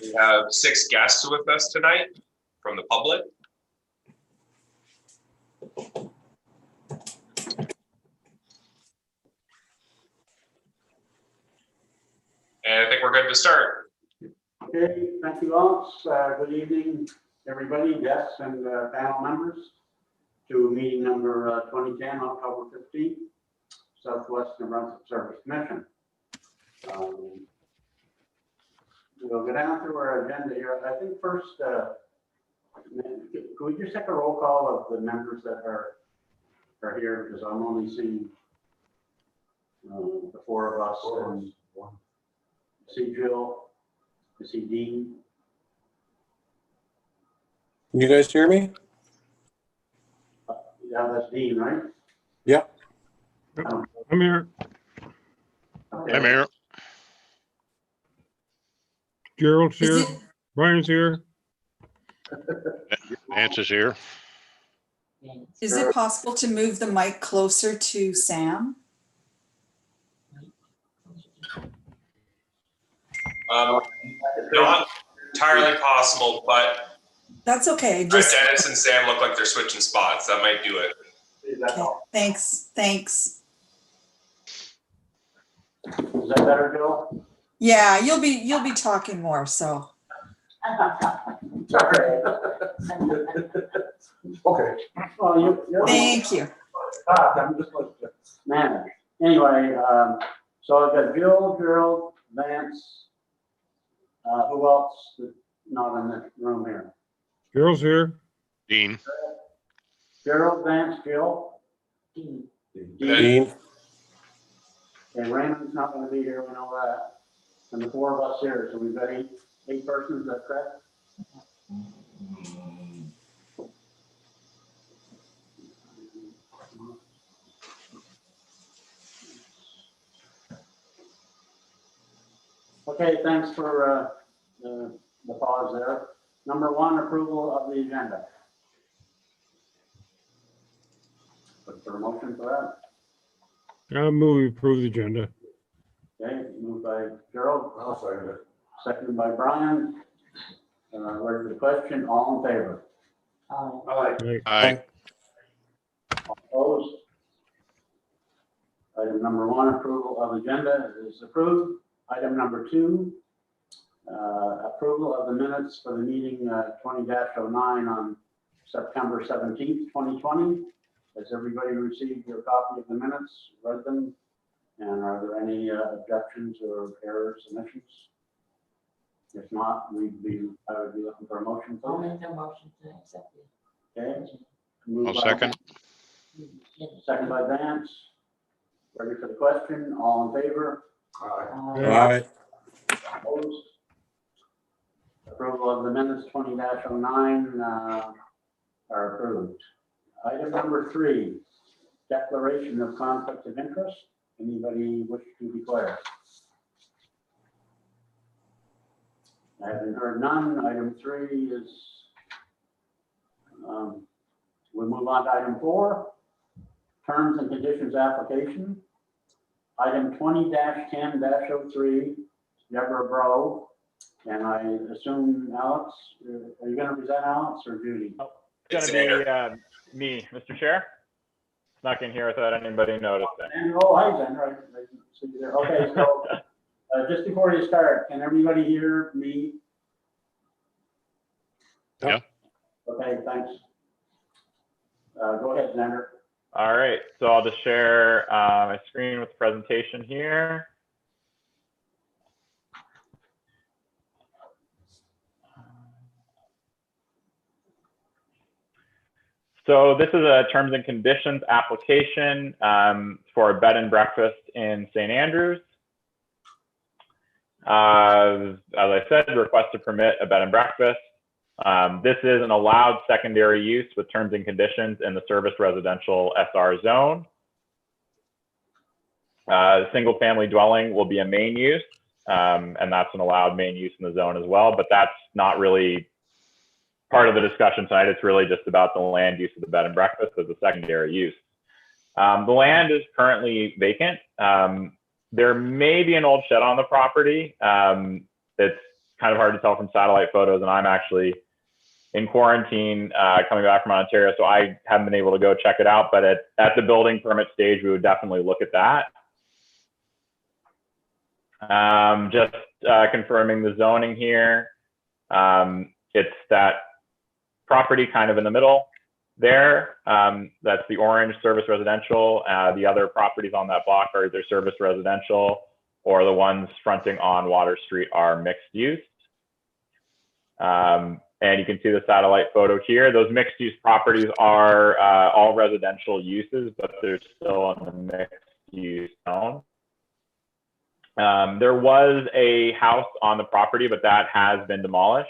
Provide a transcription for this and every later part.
We have 6 guests with us tonight from the public. And I think we're good to start. Okay, thank you all. Good evening, everybody, guests and panel members, to meeting number 2010, October 15th, Southwest New Brunswick Service Commission. We'll go down through our agenda here. I think first, could we just take a roll call of the members that are here, because I'm only seeing the 4 of us. And I see Jill. I see Dean. You guys hear me? Yeah, that's Dean, right? Yep. I'm here. Okay. I'm here. Gerald's Is here. it- Brian's here. Vance is here. Is it possible to move the mic closer to Sam? Not entirely possible, but That's okay. Dennis Just and Sam look like they're switching spots. That might do it. okay. Thanks. Is that better, Jill? Yeah, you'll be talking more. So Sorry. Okay. Well, you're thank you. I'm just like man. Anyway, so I've got Jill, Gerald, Vance. Who else is not in the room here? Gerald's here. Dean. Gerald, Vance, Jill. Dean. Dean? And Raymond's not going to be here. We know that. And the 4 of us here, so we've got eight persons. Is that correct? Okay, thanks for the pause there. Number 1, approval of the agenda. Look for a motion for that. I'll move we approve the agenda. Okay, moved by Gerald. I'll second it. Seconded by Brian. Ready for the question? All in favor? Aye. Right. Aye. Opposed? Item number 1, approval of agenda is approved. Item number 2, approval of the minutes for the meeting 20-09 on September 17th, 2020. Has everybody received your copy of the minutes, read them? And are there any objections or errors, omissions? If not, I would be looking for a motion. I'll make a motion to accept it. Okay. Moved I'll by- second. Second by Vance. Ready for the question? All in favor? Aye. Opposed? Approval of the minutes 20-09 are approved. Item number 3, declaration of conflict of interest. Anybody wish to declare? I haven't heard none. Item 3 is, we'll move on to item 4, terms and conditions application. Item 20-10-03, Deborah Bro, and I assume Alex, are you going to present, Alex, or Judy? It's gonna be me, Mr. Chair. Snuck in here without anybody noticing. And, oh, hi, Xander. I see you there. Okay, so just before you start, can everybody hear me? Yeah. Okay, thanks. Go ahead, Xander. All right, so I'll just share my screen with the presentation here. So this is a terms and conditions application for a bed and breakfast in St. Andrews. As I said, request to permit a bed and breakfast. This is an allowed secondary use with terms and conditions in the service residential SR zone. Single family dwelling will be a main use, and that's an allowed main use in the zone as well, but that's not really part of the discussion tonight. It's really just about the land use of the bed and breakfast as a secondary use. The land is currently vacant. There may be an old shed on the property. It's kind of hard to tell from satellite photos, and I'm actually in quarantine coming back from Ontario, so I haven't been able to go check it out. But at the building permit stage, we would definitely look at that. Just confirming the zoning here. It's that property kind of in the middle there. That's the orange service residential. The other properties on that block are either service residential, or the ones fronting on Water Street are mixed use. And you can see the satellite photo here. Those mixed use properties are all residential uses, but they're still in the mixed use zone. There was a house on the property, but that has been demolished.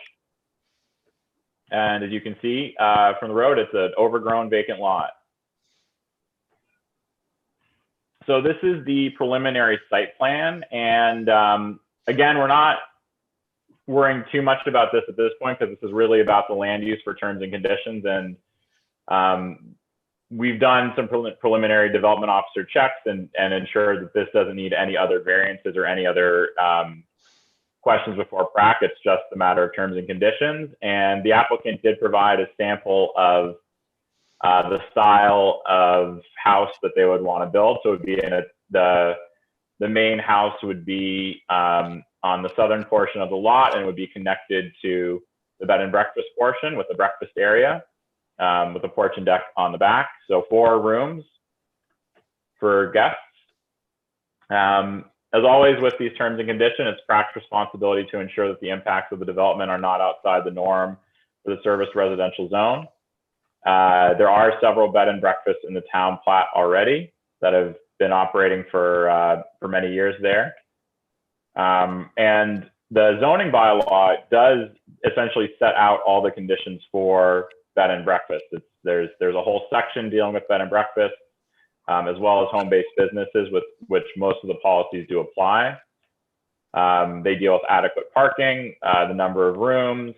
And as you can see from the road, it's an overgrown vacant lot. So this is the preliminary site plan. And again, we're not worrying too much about this at this point, because this is really about the land use for terms and conditions. And we've done some preliminary development officer checks and ensured that this doesn't need any other variances or any other questions before PRAC. It's just a matter of terms and conditions. And the applicant did provide a sample of the style of house that they would want to build. So it would be in the main house would be on the southern portion of the lot, and it would be connected to the bed and breakfast portion with the breakfast area, with a porch and deck on the back. So 4 rooms for guests. As always with these terms and conditions, it's PRAC's responsibility to ensure that the impacts of the development are not outside the norm for the service residential zone. There are several bed and breakfasts in the town plat already that have been operating for many years there. And the zoning bylaw does essentially set out all the conditions for bed and breakfast. There's a whole section dealing with bed and breakfast, as well as home-based businesses, with which most of the policies do apply. They deal with adequate parking, the number of rooms,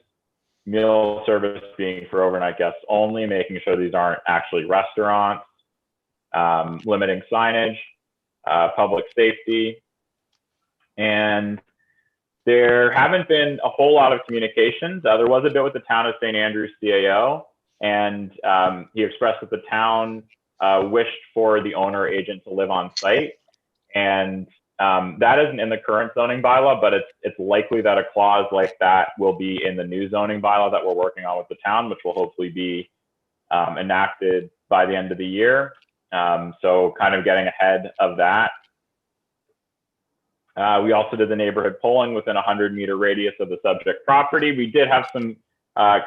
meal service being for overnight guests only, making sure these aren't actually restaurants, limiting signage, public safety. And there haven't been a whole lot of communications. There was a bit with the town of St. Andrews CAO, and he expressed that the town wished for the owner agent to live on site. And that isn't in the current zoning bylaw, but it's likely that a clause like that will be in the new zoning bylaw that we're working on with the town, which will hopefully be enacted by the end of the year. So kind of getting ahead of that. We also did the neighborhood polling within a 100-meter radius of the subject property. We did have some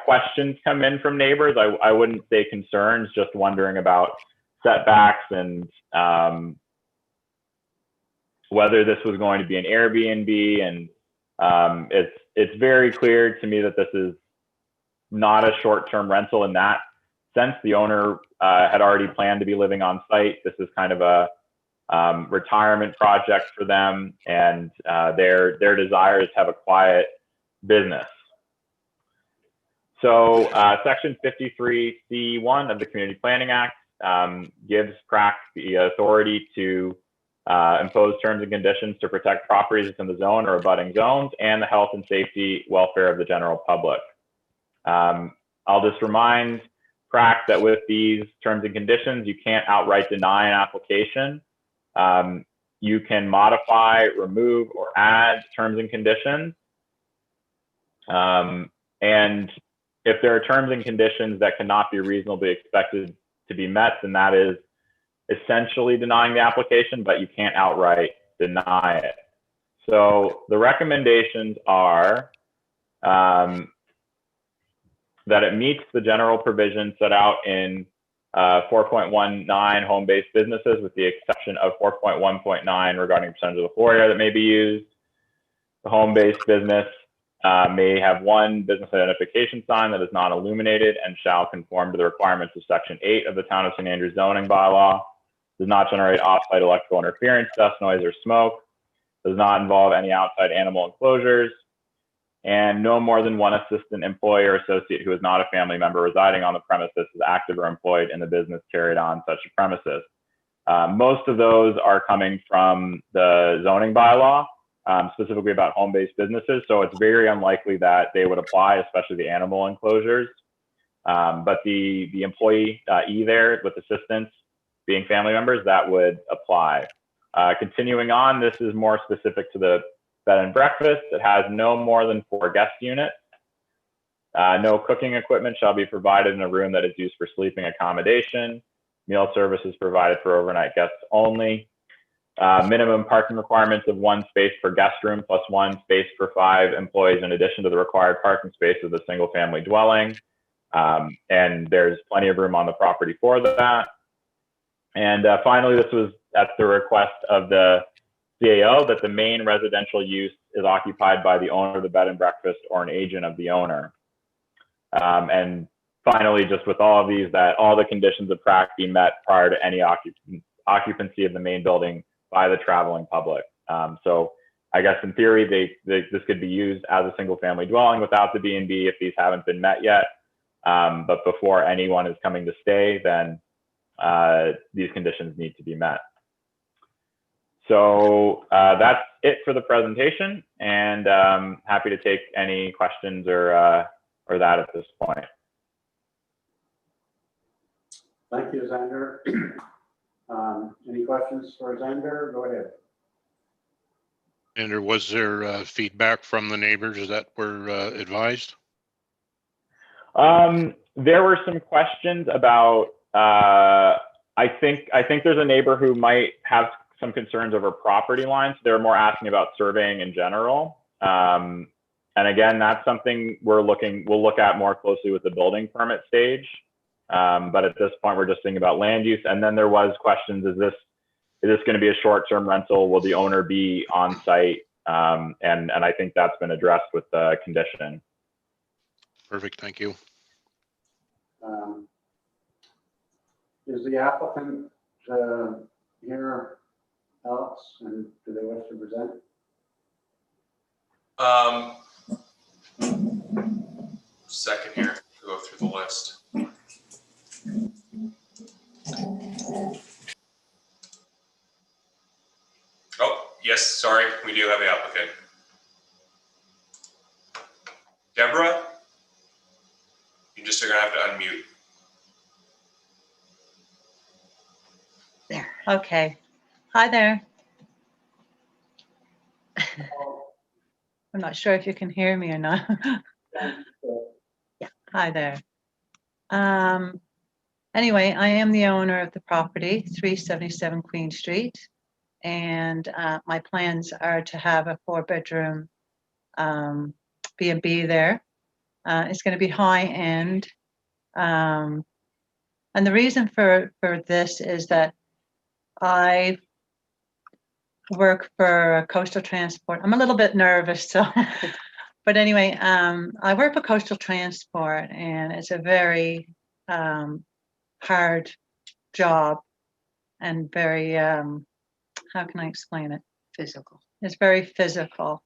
questions come in from neighbors. I wouldn't say concerns, just wondering about setbacks and whether this was going to be an Airbnb. And it's very clear to me that this is not a short-term rental in that sense. The owner had already planned to be living on site. This is kind of a retirement project for them, and their desire is to have a quiet business. So Section 53C1 of the Community Planning Act gives PRAC the authority to impose terms and conditions to protect properties within the zone or abutting zones and the health and safety welfare of the general public. I'll just remind PRAC that with these terms and conditions, you can't outright deny an application. You can modify, remove, or add terms and conditions. And if there are terms and conditions that cannot be reasonably expected to be met, then that is essentially denying the application, but you can't outright deny it. So the recommendations are that it meets the general provisions set out in 4.19 home-based businesses, with the exception of 4.1.9 regarding percentage of the floor area that may be used. The home-based business may have one business identification sign that is not illuminated and shall conform to the requirements of Section 8 of the Town of St. Andrews zoning bylaw. Does not generate off-site electrical interference, dust, noise, or smoke. Does not involve any outside animal enclosures. And no more than one assistant employee or associate who is not a family member residing on the premises is active or employed in the business carried on such a premises. Most of those are coming from the zoning bylaw. specifically about home-based businesses. So it's very unlikely that they would apply, especially the animal enclosures. But the employee there with assistance being family members, that would apply. Continuing on, this is more specific to the bed and breakfast. It has no more than 4 guest units. No cooking equipment shall be provided in a room that is used for sleeping accommodation. Meal service is provided for overnight guests only. Minimum parking requirements of 1 space per guest room plus 1 space per 5 employees in addition to the required parking space of the single family dwelling. And there's plenty of room on the property for that. And finally, this was at the request of the CAO that the main residential use is occupied by the owner of the bed and breakfast or an agent of the owner. And finally, just with all of these, that all the conditions of PRAC be met prior to any occupancy of the main building by the traveling public. So I guess in theory, this could be used as a single family dwelling without the B&B if these haven't been met yet. But before anyone is coming to stay, then these conditions need to be met. So that's it for the presentation, and happy to take any questions or that at this point. Thank you, Xander. Any questions for Xander? Go ahead. And was there feedback from the neighbors that were advised? There were some questions about, I think there's a neighbor who might have some concerns over property lines. They're more asking about surveying in general. And again, that's something we'll look at more closely with the building permit stage. But at this point, we're just thinking about land use. And then there was questions, is this going to be a short-term rental? Will the owner be on site? And I think that's been addressed with the condition. Perfect, thank you. Is the applicant here, Alex, and do they wish to present? Second here, to go through the list. Oh, yes, sorry, we do have the applicant. Deborah, you just are gonna have to unmute. There, okay. Hi there. I'm not sure if you can hear me or not. Yeah, hi there. Anyway, I am the owner of the property, 377 Queen Street. And my plans are to have a 4-bedroom B&B there. It's going to be high end. And the reason for this is that I work for Coastal Transport. I'm a little bit nervous, so, but anyway, I work for Coastal Transport, and it's a very hard job and very, how can I explain it? Physical. It's very physical.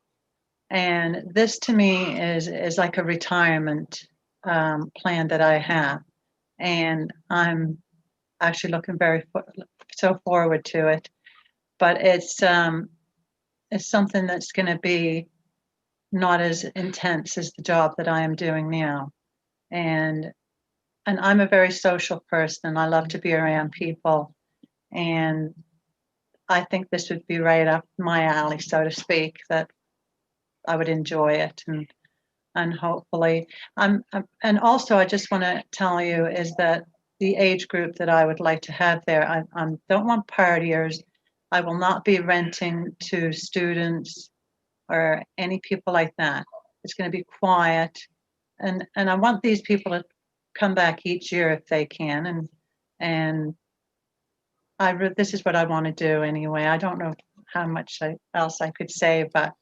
And this to me is like a retirement plan that I have. And I'm actually looking so forward to it. But it's something that's going to be not as intense as the job that I am doing now. And I'm a very social person, and I love to be around people. And I think this would be right up my alley, so to speak, that I would enjoy it. And hopefully, and also I just want to tell you is that the age group that I would like to have there, I don't want partiers. I will not be renting to students or any people like that. It's going to be quiet. And I want these people to come back each year if they can. And this is what I want to do anyway. I don't know how much else I could say, but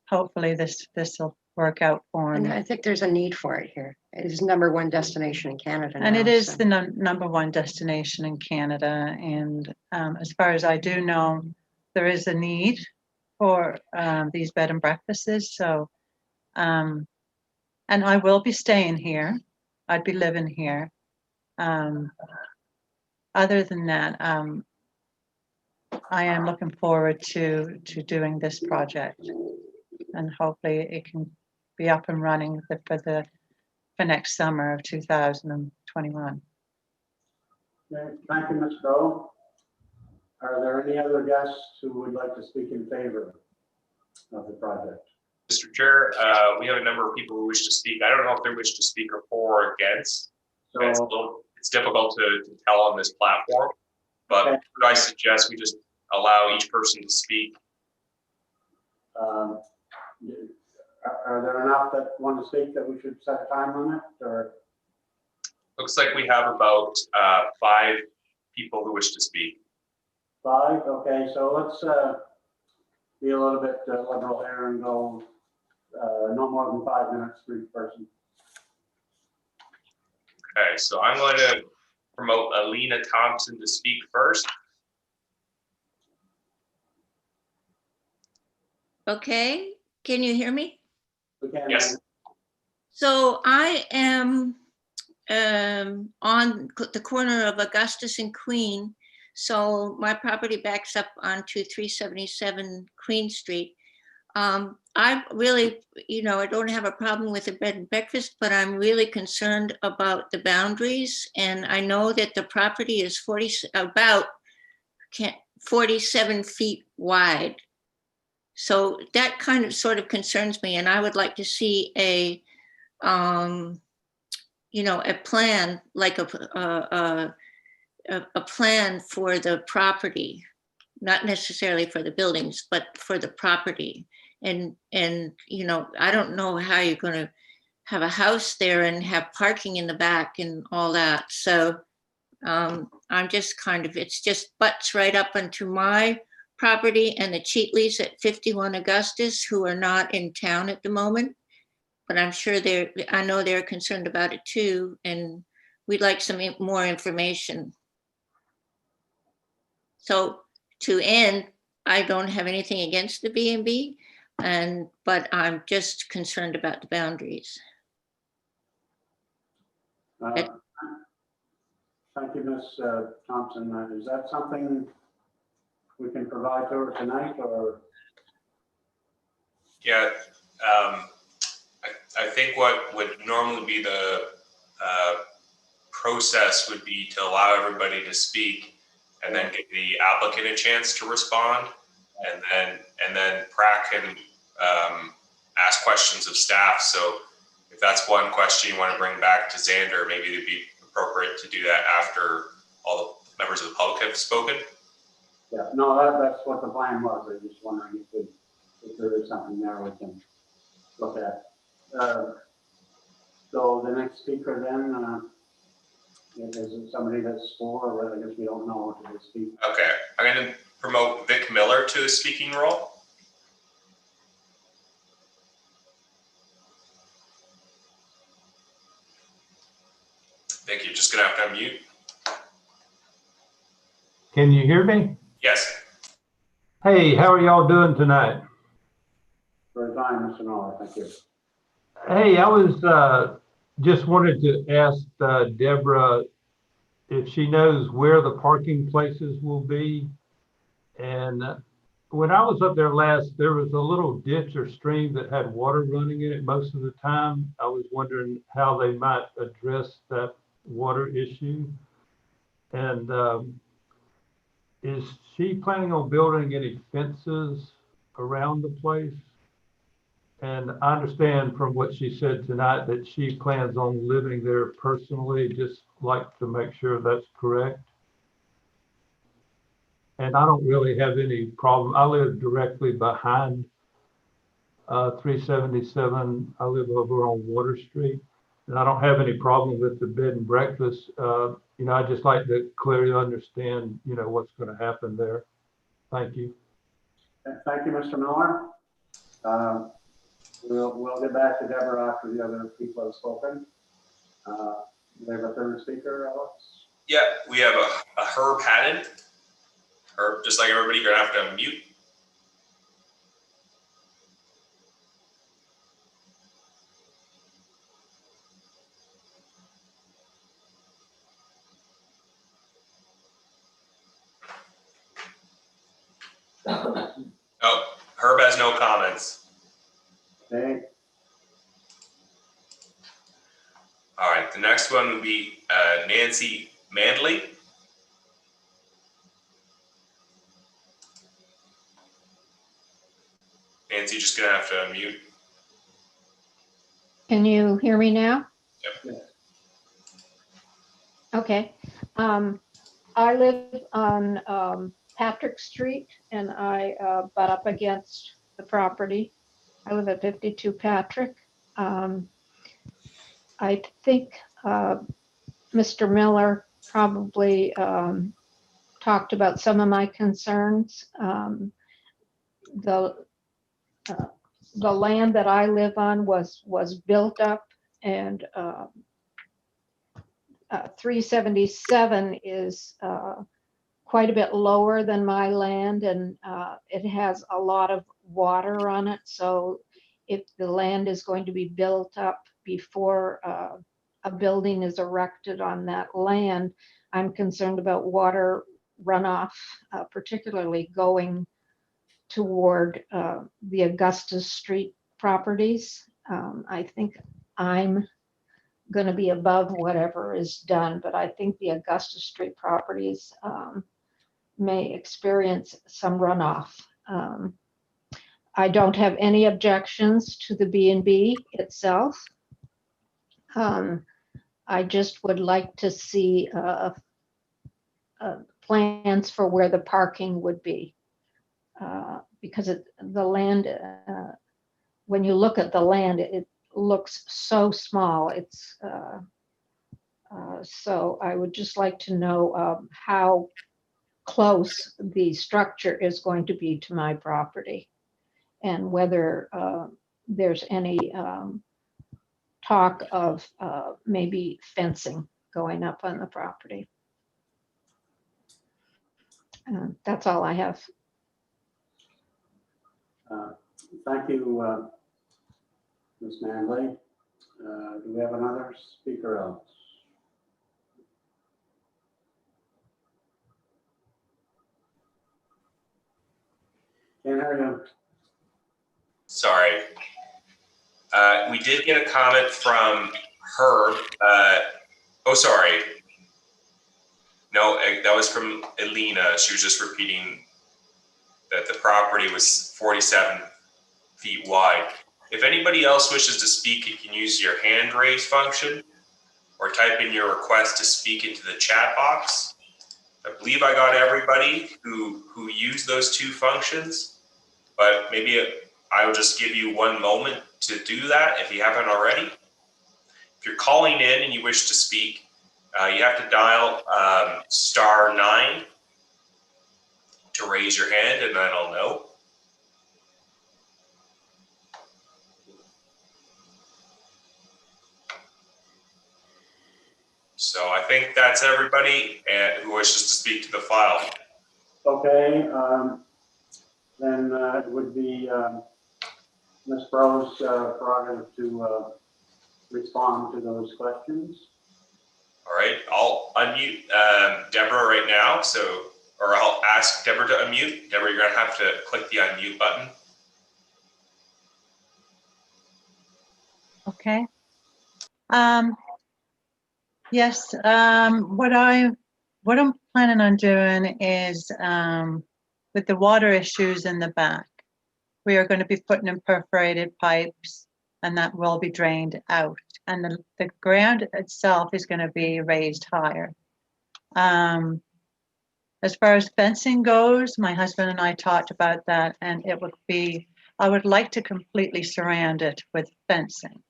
hopefully this will work out for And me. I think there's a need for it here. It is #1 destination in Canada And now, it is so. the #1 destination in Canada. And as far as I do know, there is a need for these bed and breakfasts. So, and I will be staying here. I'd be living here. Other than that, I am looking forward to doing this project. And hopefully it can be up and running for next summer of 2021. Okay, thank you, Ms. Crowe. Are there any other guests who would like to speak in favor of the project? Mr. Chair, we have a number of people who wish to speak. I don't know if they wish to speak for or against. So, It's difficult to tell on this platform, but Okay. I suggest we just allow each person to speak. are there enough that want to speak that we should set a time limit, or? Looks like we have about 5 people who wish to speak. 5? Okay, so let's be a little bit liberal here and go no more than 5 minutes for each person. Okay, so I'm going to promote Alina Thompson to speak first. Okay, can you hear me? We can, Yes. So I am on the corner of Augustus and Queen. So my property backs up onto 377 Queen Street. I really, I don't have a problem with the bed and breakfast, but I'm really concerned about the boundaries. And I know that the property is 47 feet wide. So that kind of sort of concerns me, and I would like to see a plan, like a plan for the property, not necessarily for the buildings, but for the property. And I don't know how you're going to have a house there and have parking in the back and all that. So I'm just it's just butts right up into my property and the Cheatleys at 51 Augustus, who are not in town at the moment, but I'm sure I know they're concerned about it too, and we'd like some more information. So to end, I don't have anything against the B&B, but I'm just concerned about the boundaries. Thank you, Ms. Thompson. Is that something we can provide to her tonight, or? Yeah, I think what would normally be the process would be to allow everybody to speak and then give the applicant a chance to respond, and then PRAC can ask questions of staff. So if that's one question you want to bring back to Xander, maybe it'd be appropriate to do that after all the members of the public have spoken. Yeah, no, that's what the plan was. I was just wondering if there is something there we can look at. So the next speaker then, is it somebody that's for, or I guess we don't know what to speak? Okay, I'm going to promote Vic Miller to the speaking role. Vic, you're just going to have to unmute. Can you hear me? Yes. Hey, how are y'all doing tonight? For a time, Mr. Miller, thank you. Hey, I was just wanted to ask Deborah if she knows where the parking places will be. And when I was up there last, there was a little ditch or stream that had water running in it most of the time. I was wondering how they might address that water issue. And is she planning on building any fences around the place? And I understand from what she said tonight that she plans on living there personally. Just like to make sure that's correct. And I don't really have any problem. I live directly behind 377. I live over on Water Street, and I don't have any problem with the bed and breakfast. I just like to clearly understand, what's going to happen there. Thank you. Thank you, Mr. Miller. We'll get back to Deborah after the other people have spoken. We have a third speaker, Alex? Yeah, we have a Herb Haddon. Herb, just like everybody, you're going to have to unmute. Oh, Herb has no comments. Okay, All right, the next one would be Nancy Mandley. Nancy, you're just gonna have to unmute. Can you hear me now? Yep. Okay. I live on Patrick Street and I butt up against the property. I live at 52 Patrick. I think Mr. Miller probably talked about some of my concerns. The land that I live on was built up, and 377 is quite a bit lower than my land, and it has a lot of water on it. So if the land is going to be built up before a building is erected on that land, I'm concerned about water runoff, particularly going toward the Augustus Street properties. I think I'm going to be above whatever is done, but I think the Augustus Street properties may experience some runoff. I don't have any objections to the B&B itself. I just would like to see plans for where the parking would be. Because the land, when you look at the land, it looks so small. It's so I would just like to know how close the structure is going to be to my property, and whether there's any talk of maybe fencing going up on the property. That's all I have. thank you, Ms. Manley. Do we have another speaker else? Can't hear you. Sorry. We did get a comment from Herb. Oh, sorry. No, that was from Elena. She was just repeating that the property was 47 feet wide. If anybody else wishes to speak, you can use your hand raise function or type in your request to speak into the chat box. I believe I got everybody who used those two functions, but maybe I will just give you one moment to do that if you haven't already. If you're calling in and you wish to speak, you have to dial *9 to raise your hand, and then I'll know. So I think that's everybody who wishes to speak to the file. Okay, then it would be Ms. Bro's prerogative to respond to those questions. All right, I'll unmute Deborah right now. Or I'll ask Deborah to unmute. Deborah, you're gonna have to click the unmute button. Okay. Yes, what I'm planning on doing is with the water issues in the back, we are going to be putting in perforated pipes, and that will be drained out. And the ground itself is going to be raised higher. As far as fencing goes, my husband and I talked about that, and it would be, I would like to completely surround it with fencing.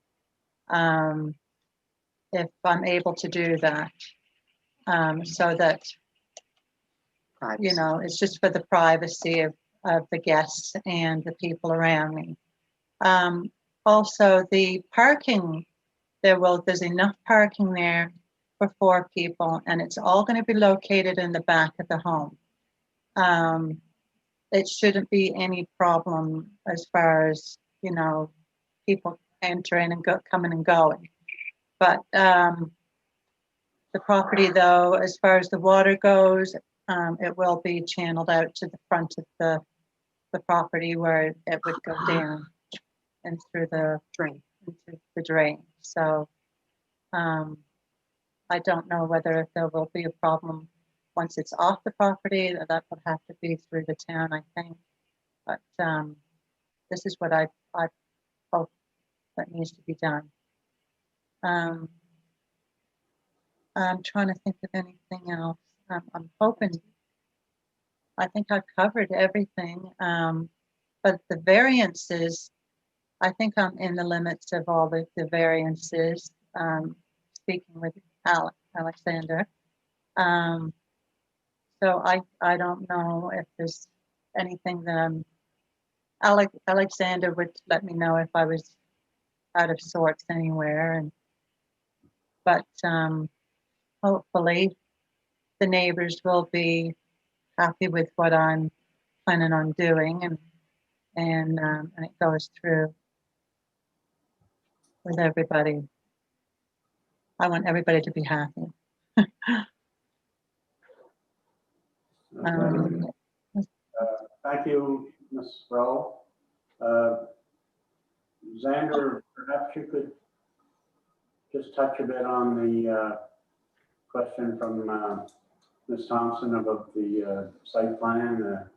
If I'm able to do that, so that, you know, it's just for the privacy of the guests and the people around me. Also, the parking, there's enough parking there for 4 people, and it's all going to be located in the back of the home. It shouldn't be any problem as far as, you know, people entering and coming and going. But the property, though, as far as the water goes, it will be channeled out to the front of the property where it would go down and through the Drain. into the drain. So I don't know whether there will be a problem once it's off the property. That would have to be through the town, I think. But this is what I hope that needs to be done. I'm trying to think of anything else. I'm hoping, I think I've covered everything. But the variances, I think I'm in the limits of all the variances, speaking with Alexander. So I don't know if there's anything that Alexander would let me know if I was out of sorts anywhere. But hopefully the neighbors will be happy with what I'm planning on doing, and it goes through with everybody. I want everybody to be happy. Thank you, Ms. Rowe. Xander, perhaps you could just touch a bit on the question from Ms. Thompson about the site plan.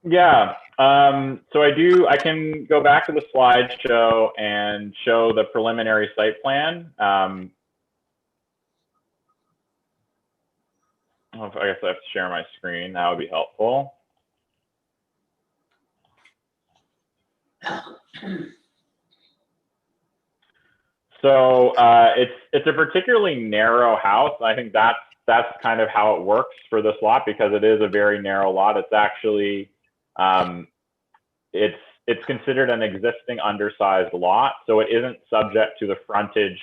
Yeah. So I can go back to the slideshow and show the preliminary site plan. I guess I have to share my screen. That would be helpful. So it's a particularly narrow house. I think that's kind of how it works for this lot, because it is a very narrow lot. It's actually it's considered an existing undersized lot, so it isn't subject to the frontage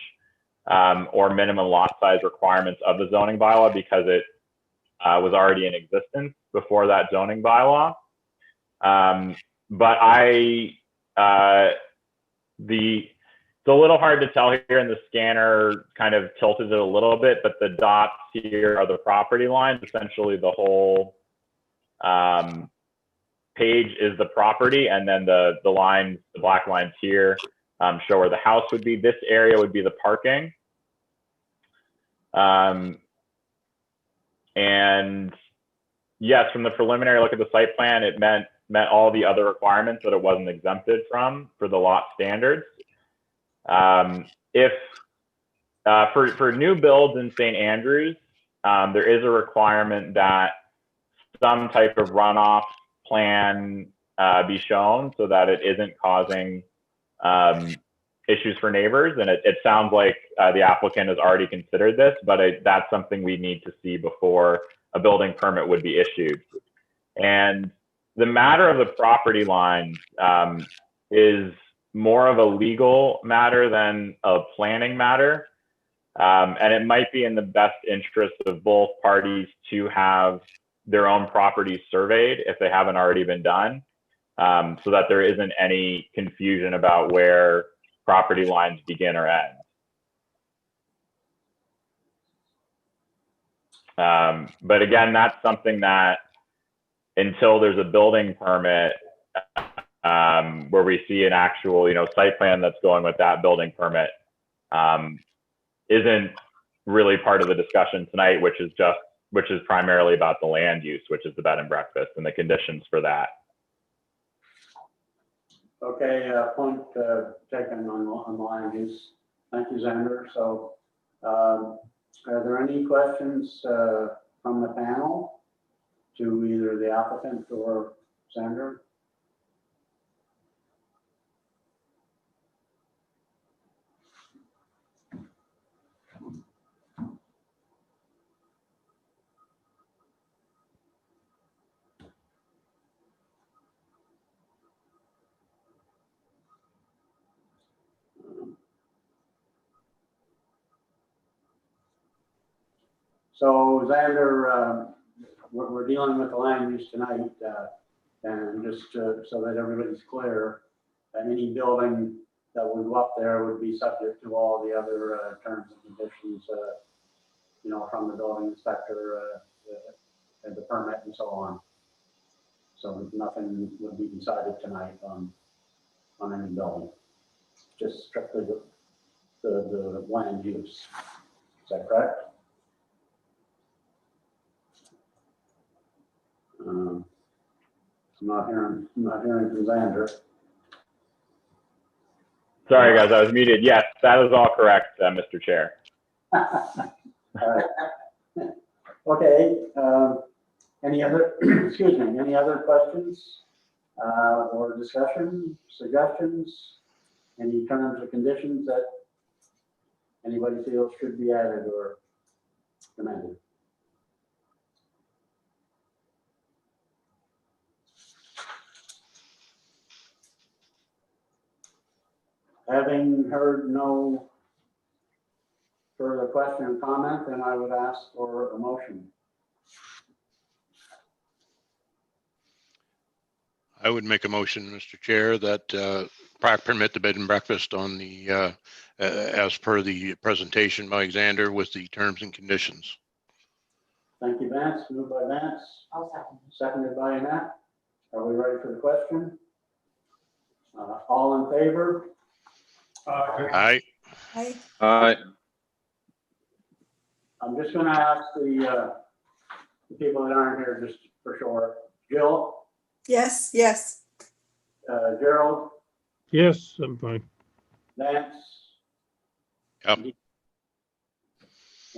or minimum lot size requirements of the zoning bylaw, because it was already in existence before that zoning bylaw. But it's a little hard to tell here, and the scanner kind of tilted it a little bit, but the dots here are the property lines. Essentially, the whole page is the property, and then the lines, the black lines here, show where the house would be. This area would be the parking. And yes, from the preliminary look at the site plan, it met all the other requirements that it wasn't exempted from for the lot standards. If for new builds in St. Andrews, there is a requirement that some type of runoff plan be shown so that it isn't causing issues for neighbors. And it sounds like the applicant has already considered this, but that's something we need to see before a building permit would be issued. And the matter of the property line is more of a legal matter than a planning matter. And it might be in the best interest of both parties to have their own properties surveyed if they haven't already been done, so that there isn't any confusion about where property lines begin or end. But again, that's something that until there's a building permit, where we see an actual, site plan that's going with that building permit, isn't really part of the discussion tonight, which is primarily about the land use, which is the bed and breakfast and the conditions for that. Okay, point taken on land use. Thank you, Xander. So are there any questions from the panel to either the applicant or Xander? So Xander, we're dealing with the land use tonight, and just so that everybody's clear, any building that would go up there would be subject to all the other terms and conditions, from the building inspector, and the permit and so on. So nothing would be decided tonight on any building. Just strictly the land use. Is that correct? I'm not hearing from Xander. Sorry, guys, I was muted. Yes, that is all correct, Mr. Chair. All right. Okay, any other, excuse me, any other questions or discussion, suggestions? Any terms or conditions that anybody feels should be added or amended? Having heard no further question or comment, then I would ask for a motion. I would make a motion, Mr. Chair, that PRAC permit the bed and breakfast on the, as per the presentation by Xander with the terms and conditions. Thank you, Vance. Moved by Vance. I'll second. Seconded by Annette. Are we ready for the question? All in favor? Aye. Hi. I'm just going to ask the people that aren't here just for sure. Jill, Yes, yes. Gerald, Yes, I'm fine. Vance. Yep.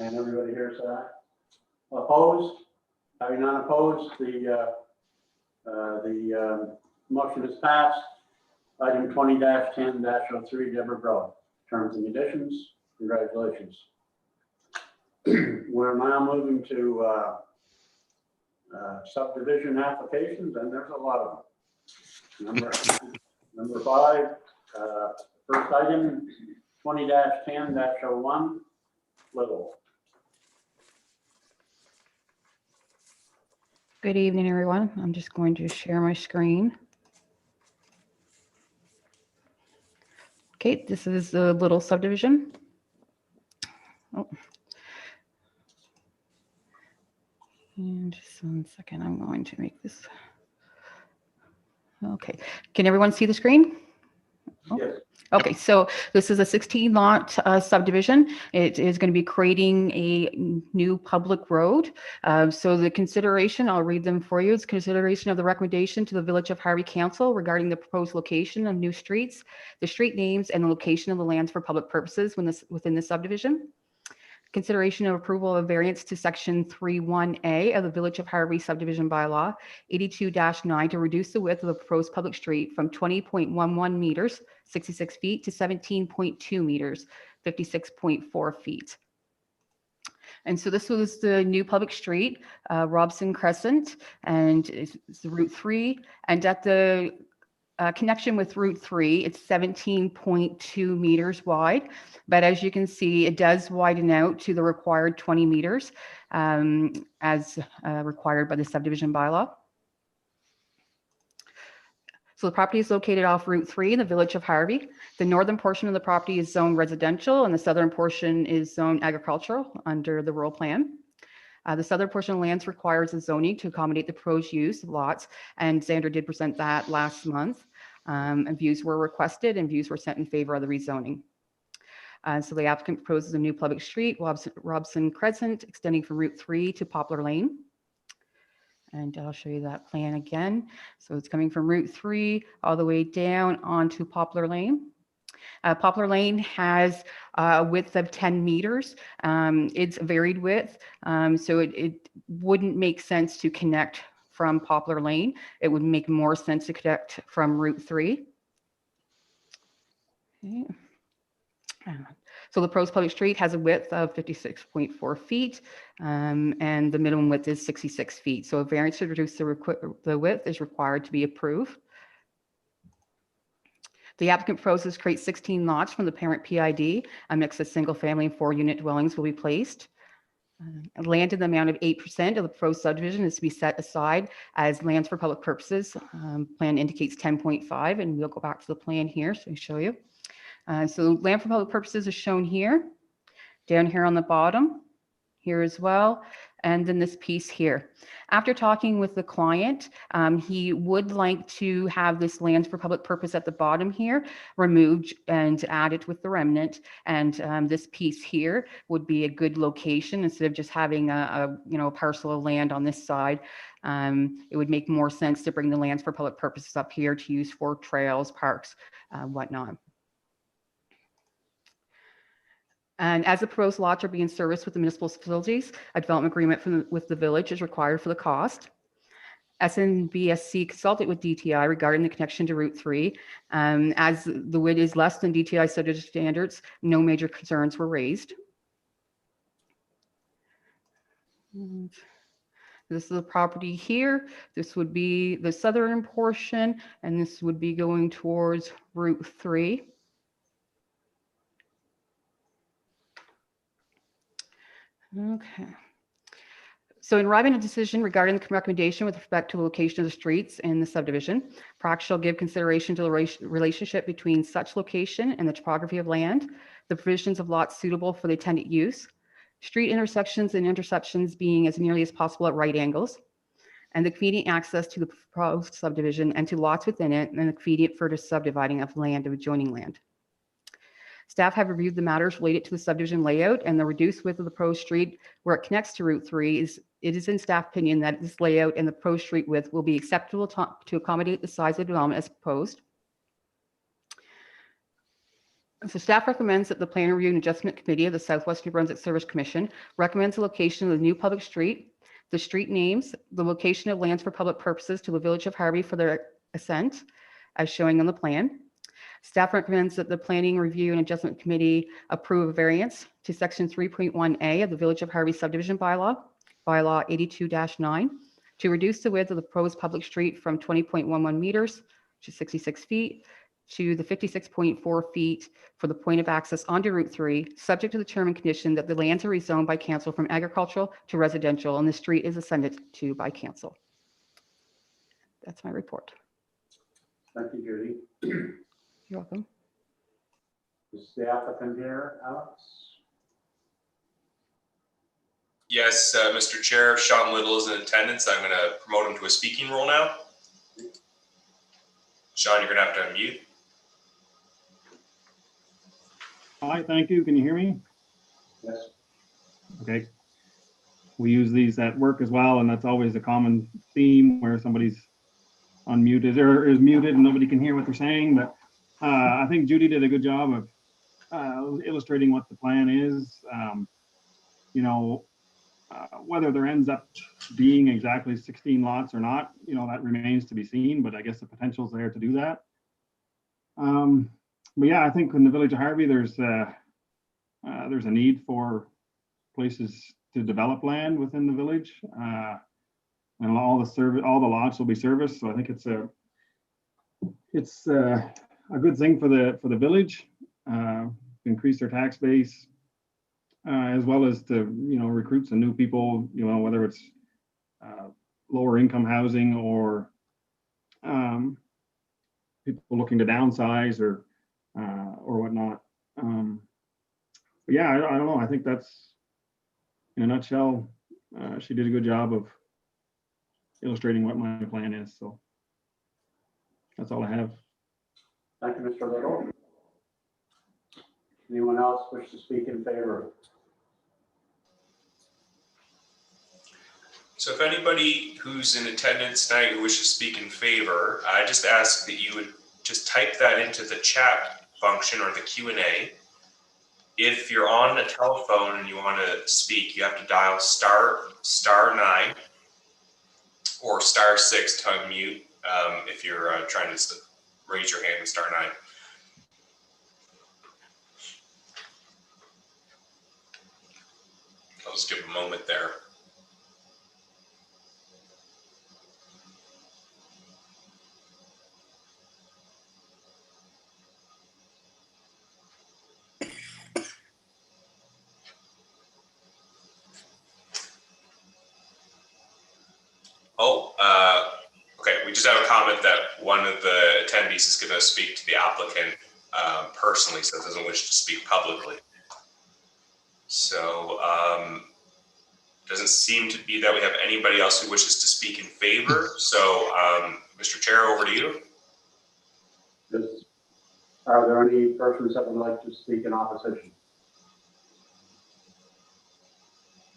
And everybody here said aye. Opposed? Having none opposed, the motion is passed. Item 20-10-03, Deborah Broad. Terms and conditions. Congratulations. We're now moving to subdivision applications, and there's a lot of them. Number 5, first item, 20-10-01, Little. Good evening, everyone. I'm just going to share my screen. Okay, this is the Little subdivision. Oh. And just 1 second, I'm going to make this. Okay, can everyone see the screen? Oh. Yes. Okay, so this is a 16 lot subdivision. It is going to be creating a new public road. So the consideration, I'll read them for you. It's consideration of the recommendation to the Village of Harvey Council regarding the proposed location of new streets, the street names, and the location of the lands for public purposes within the subdivision. Consideration of approval of variance to section 3.1A of the Village of Harvey subdivision bylaw 82-9 to reduce the width of the proposed public street from 20.11 meters, 66 feet to 17.2 meters, 56.4 feet. And so this was the new public street, Robson Crescent, and it's Route 3. And at the connection with Route 3, it's 17.2 meters wide. But as you can see, it does widen out to the required 20 meters as required by the subdivision bylaw. So the property is located off Route 3 in the Village of Harvey. The northern portion of the property is zoned residential and the southern portion is zoned agricultural under the rural plan. The southern portion of lands requires a zoning to accommodate the proposed use of lots, and Xander did present that last month. And views were requested and views were sent in favor of the rezoning. So the applicant proposes a new public street, Robson Crescent, extending from Route 3 to Poplar Lane. And I'll show you that plan again. So it's coming from Route 3 all the way down onto Poplar Lane. Poplar Lane has a width of 10 meters. It's a varied width, so it wouldn't make sense to connect from Poplar Lane. It would make more sense to connect from Route 3. Okay. So the proposed public street has a width of 56.4 feet, and the minimum width is 66 feet. So a variance to reduce the width is required to be approved. The applicant proposes create 16 lots from the parent PID. A mix of single family and 4-unit dwellings will be placed. Land in the amount of 8% of the proposed subdivision is to be set aside as lands for public purposes. Plan indicates 10.5, and we'll go back to the plan here so I show you. So land for public purposes is shown here, down here on the bottom, here as well. and then this piece here. After talking with the client, he would like to have this land for public purpose at the bottom here removed and added with the remnant. And this piece here would be a good location instead of just having a parcel of land on this side. It would make more sense to bring the lands for public purposes up here to use for trails, parks, whatnot. And as the proposed lots are being serviced with the municipal facilities, a development agreement with the village is required for the cost. SNBSC consulted with DTI regarding the connection to Route 3. As the width is less than DTI subdivision standards, no major concerns were raised. And this is the property here. This would be the southern portion, and this would be going towards Route 3. Okay. So in arriving at a decision regarding the recommendation with respect to the location of the streets in the subdivision, PRAC shall give consideration to the relationship between such location and the topography of land, the provisions of lots suitable for the intended use, street intersections and interceptions being as nearly as possible at right angles, and the convenient access to the proposed subdivision and to lots within it, and the convenient further subdividing of land of adjoining land. Staff have reviewed the matters related to the subdivision layout and the reduced width of the proposed street where it connects to Route 3. It is in staff opinion that this layout and the proposed street width will be acceptable to accommodate the size of the development as proposed. So staff recommends that the Plan Review and Adjustment Committee of the Southwest New Brunswick Service Commission recommends the location of the new public street, the street names, the location of lands for public purposes to the Village of Harvey for their assent, as showing on the plan. Staff recommends that the Planning Review and Adjustment Committee approve a variance to Section 3.1A of the Village of Harvey subdivision bylaw 82-9, to reduce the width of the proposed public street from 20.11 meters, which is 66 feet, to the 56.4 feet for the point of access onto Route 3, subject to the term and condition that the lands are rezoned by council from agricultural to residential, and the street is ascended to by council. That's my report. Thank you, Judy. You're welcome. Is the applicant here, Alex? Yes, Mr. Chair, Sean Little is in attendance. I'm going to promote him to a speaking role now. Sean, you're going to have to unmute. Hi, thank you. Can you hear me? Yes. Okay. We use these at work as well, and that's always a common theme where somebody's unmuted or is muted and nobody can hear what they're saying. But I think Judy did a good job of illustrating what the plan is. Whether there ends up being exactly 16 lots or not, that remains to be seen, but I guess the potential is there to do that. But yeah, I think in the Village of Harvey, there's a need for places to develop land within the village, and all the lots will be serviced. So I think it's a good thing for the village, increase their tax base, as well as to recruit some new people. Whether it's lower income housing or people looking to downsize or whatnot. But yeah, I don't know. I think that's, in a nutshell, she did a good job of illustrating what my plan is. So that's all I have. Thank you, Mr. Little. Anyone else wish to speak in favor? So if anybody who's in attendance tonight who wishes to speak in favor, I just ask that you would just type that into the chat function or the Q&A. If you're on a telephone and you want to speak, you have to dial *9 or *6 to unmute if you're trying to raise your hand with *9. I'll just give a moment there. Okay, we just have a comment that one of the attendees is going to speak to the applicant personally, so doesn't wish to speak publicly. So Doesn't seem to be that we have anybody else who wishes to speak in favor. So, Mr. Chair, over to you. Are there any persons that would like to speak in opposition?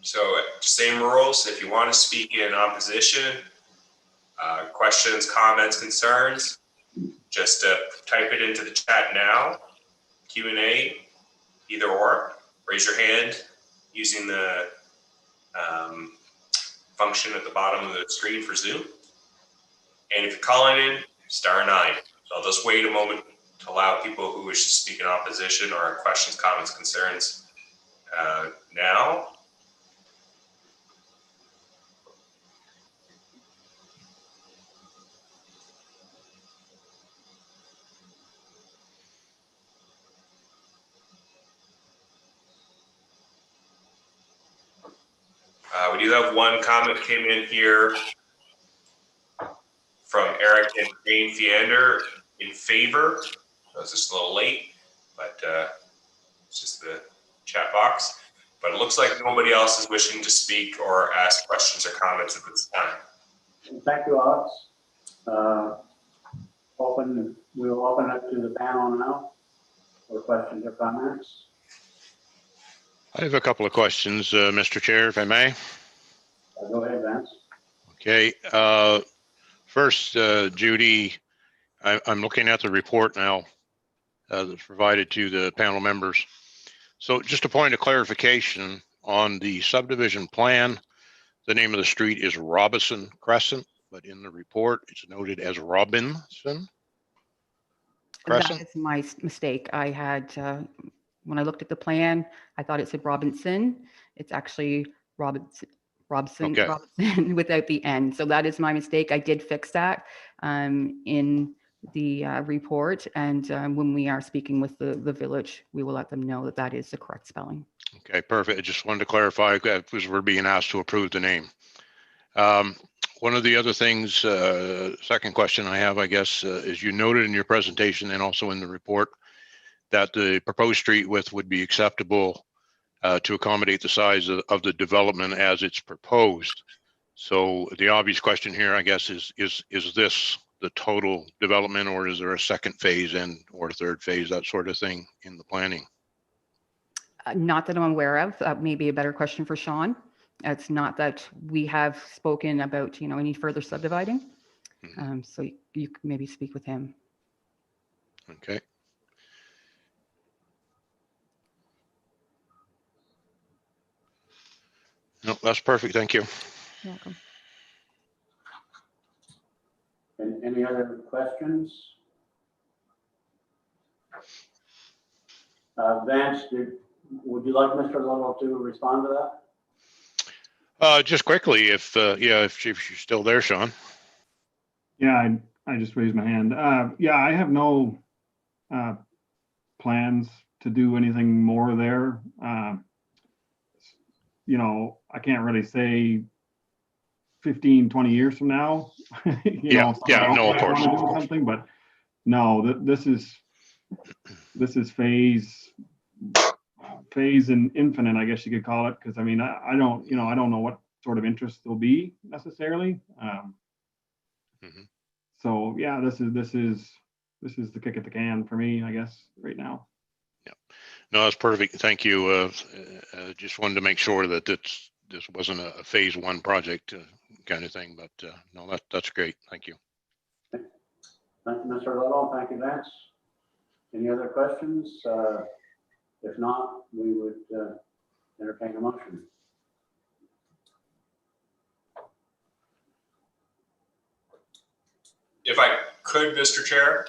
So, same rules. If you want to speak in opposition, questions, comments, concerns, just type it into the chat now. Q&A, either or. Raise your hand using the function at the bottom of the screen for Zoom. And if you're calling in, *9. So I'll just wait a moment to allow people who wish to speak in opposition or have questions, comments, concerns now. We do have one comment came in here from Eric and Jane Fiander in favor. I was just a little late, but it's just the chat box. But it looks like nobody else is wishing to speak or ask questions or comments at this time. Thank you, Alex. We'll open it to the panel now for questions or comments. I have a couple of questions, Mr. Chair, if I may. Go ahead, Vance. Okay. First, Judy, I'm looking at the report now that's provided to the panel members. So just a point of clarification on the subdivision plan, the name of the street is Robinson Crescent, but in the report, it's noted as Robinson Crescent. That is my mistake. I had, when I looked at the plan, I thought it said Robinson. It's actually Robinson Okay. Robinson without the N. So that is my mistake. I did fix that in the report. And when we are speaking with the village, we will let them know that that is the correct spelling. Okay, perfect. I just wanted to clarify because we're being asked to approve the name. One of the other things, second question I have, I guess, is you noted in your presentation and also in the report that the proposed street width would be acceptable to accommodate the size of the development as it's proposed. So the obvious question here, I guess, is this the total development, or is there a second phase or third phase, that sort of thing in the planning? Not that I'm aware of. Maybe a better question for Sean. It's not that we have spoken about, any further subdividing. Mm-hmm. So you can maybe speak with him. Okay. No, that's perfect. Thank you. You're welcome. And any other questions? Vance, would you like Mr. Little to respond to that? Just quickly, if you're still there, Sean. Yeah, I just raised my hand. Yeah, I have no plans to do anything more there. I can't really say 15, 20 years from now. No, of course. Do something, but no, this is phase and infinite, I guess you could call it, because I mean, I don't know what sort of interest there'll be necessarily. So yeah, this is the kick at the can for me, I guess, right now. Yeah, no, that's perfect. Thank you. Just wanted to make sure that this wasn't a phase one project kind of thing, but no, that's great. Thank you. Thank you, Mr. Little. Thank you, Vance. Any other questions? If not, we would entertain a motion. If I could, Mr. Chair,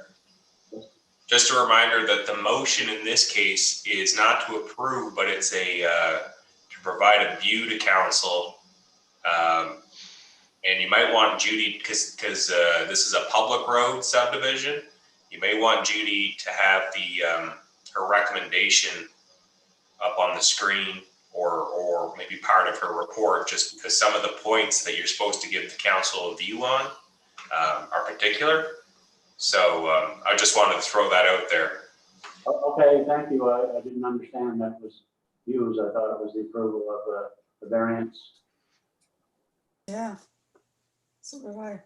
just a reminder that the motion in this case is not to approve, but it's to provide a view to council. And you might want Judy, because this is a public road subdivision, you may want Judy to have her recommendation up on the screen or maybe part of her report, just because some of the points that you're supposed to give the council a view on are particular. So I just wanted to throw that out there. Okay, thank you. I didn't understand that was views. I thought it was the approval of the variance. Yeah. So do I.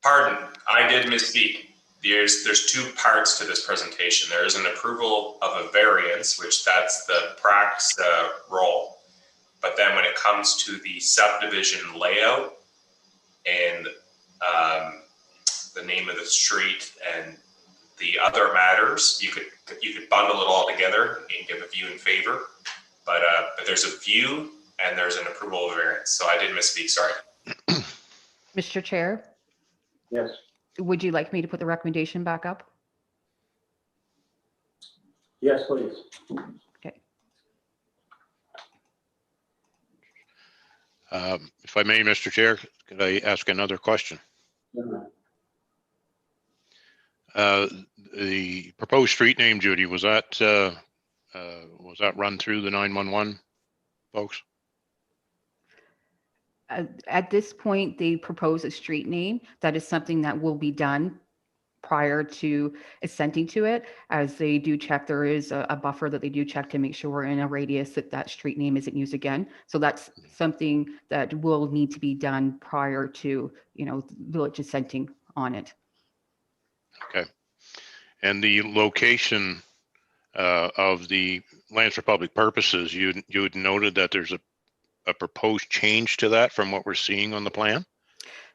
Pardon, I did misspeak. There's two parts to this presentation. There is an approval of a variance, which that's the PRAC's role. But then when it comes to the subdivision layout and the name of the street and the other matters, you could bundle it all together and give a view in favor. But there's a view and there's an approval of a variance. So I did misspeak, sorry. Mr. Chair, Yes, would you like me to put the recommendation back up? yes, please. Okay. If I may, Mr. Chair, could I ask another question? The proposed street name, Judy, was that run through the 911 folks? At this point, they propose a street name. That is something that will be done prior to assenting to it, as they do check. There is a buffer that they do check to make sure we're in a radius that street name isn't used again. So that's something that will need to be done prior to, the village assenting on it. Okay. And the location of the lands for public purposes, you had noted that there's a proposed change to that from what we're seeing on the plan?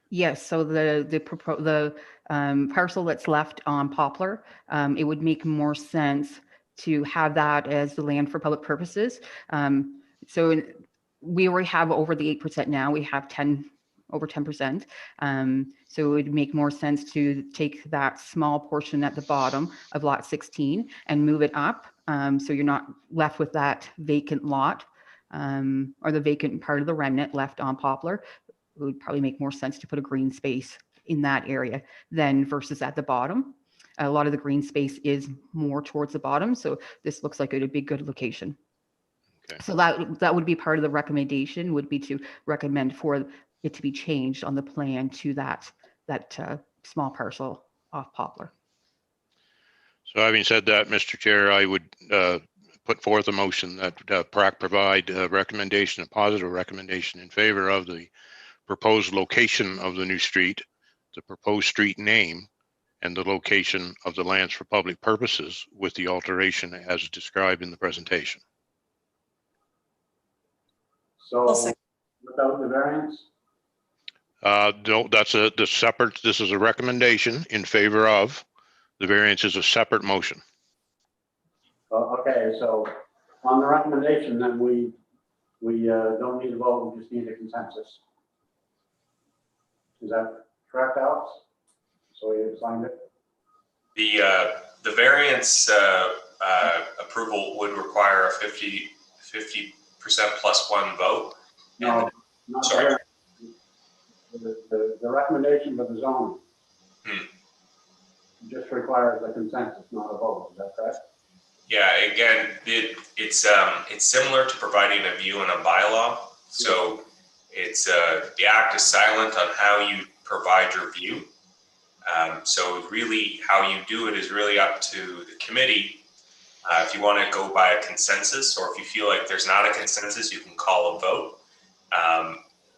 Yes, so the parcel that's left on Poplar, it would make more sense to have that as the land for public purposes. So we already have over the 8% now. We have over 10%. So it would make more sense to take that small portion at the bottom of lot 16 and move it up. So you're not left with that vacant lot or the vacant part of the remnant left on Poplar. It would probably make more sense to put a green space in that area than versus at the bottom. A lot of the green space is more towards the bottom. So this looks like it would be a good location. Okay. So that would be part of the recommendation, would be to recommend for it to be changed on the plan to that small parcel off Poplar. So having said that, Mr. Chair, I would put forth a motion that PRAC provide a recommendation, a positive recommendation in favor of the proposed location of the new street, the proposed street name, and the location of the lands for public purposes with the alteration as described in the presentation. So without the variance? No, that's the separate, this is a recommendation in favor of. The variance is a separate motion. Okay, so on the recommendation, then we don't need a vote, we just need a consensus. Is that correct, Alex? So you signed it? The variance approval would require a 50% plus one vote. No, not sorry. The recommendation for the zoning just requires a consensus, not a vote. Is that correct? Yeah. Again, it's similar to providing a view in a bylaw. So it's the act is silent on how you provide your view. So really, how you do it is really up to the committee. If you want to go by a consensus, or if you feel like there's not a consensus, you can call a vote.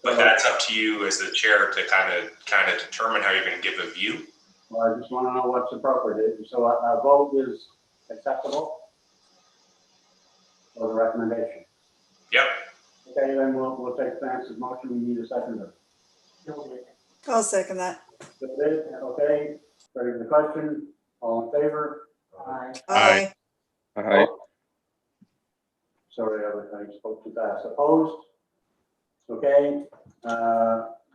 But that's up to you as the chair to kind of determine how you're going to give a view. Well, I just want to know what's appropriate. So a vote is acceptable for the recommendation? Yep. Okay, then we'll take Francis' motion. We need a seconder. I'll second that. Okay, ready for the question? All in favor? Aye. Aye. Aye. Sorry, I spoke too fast. Opposed? Okay,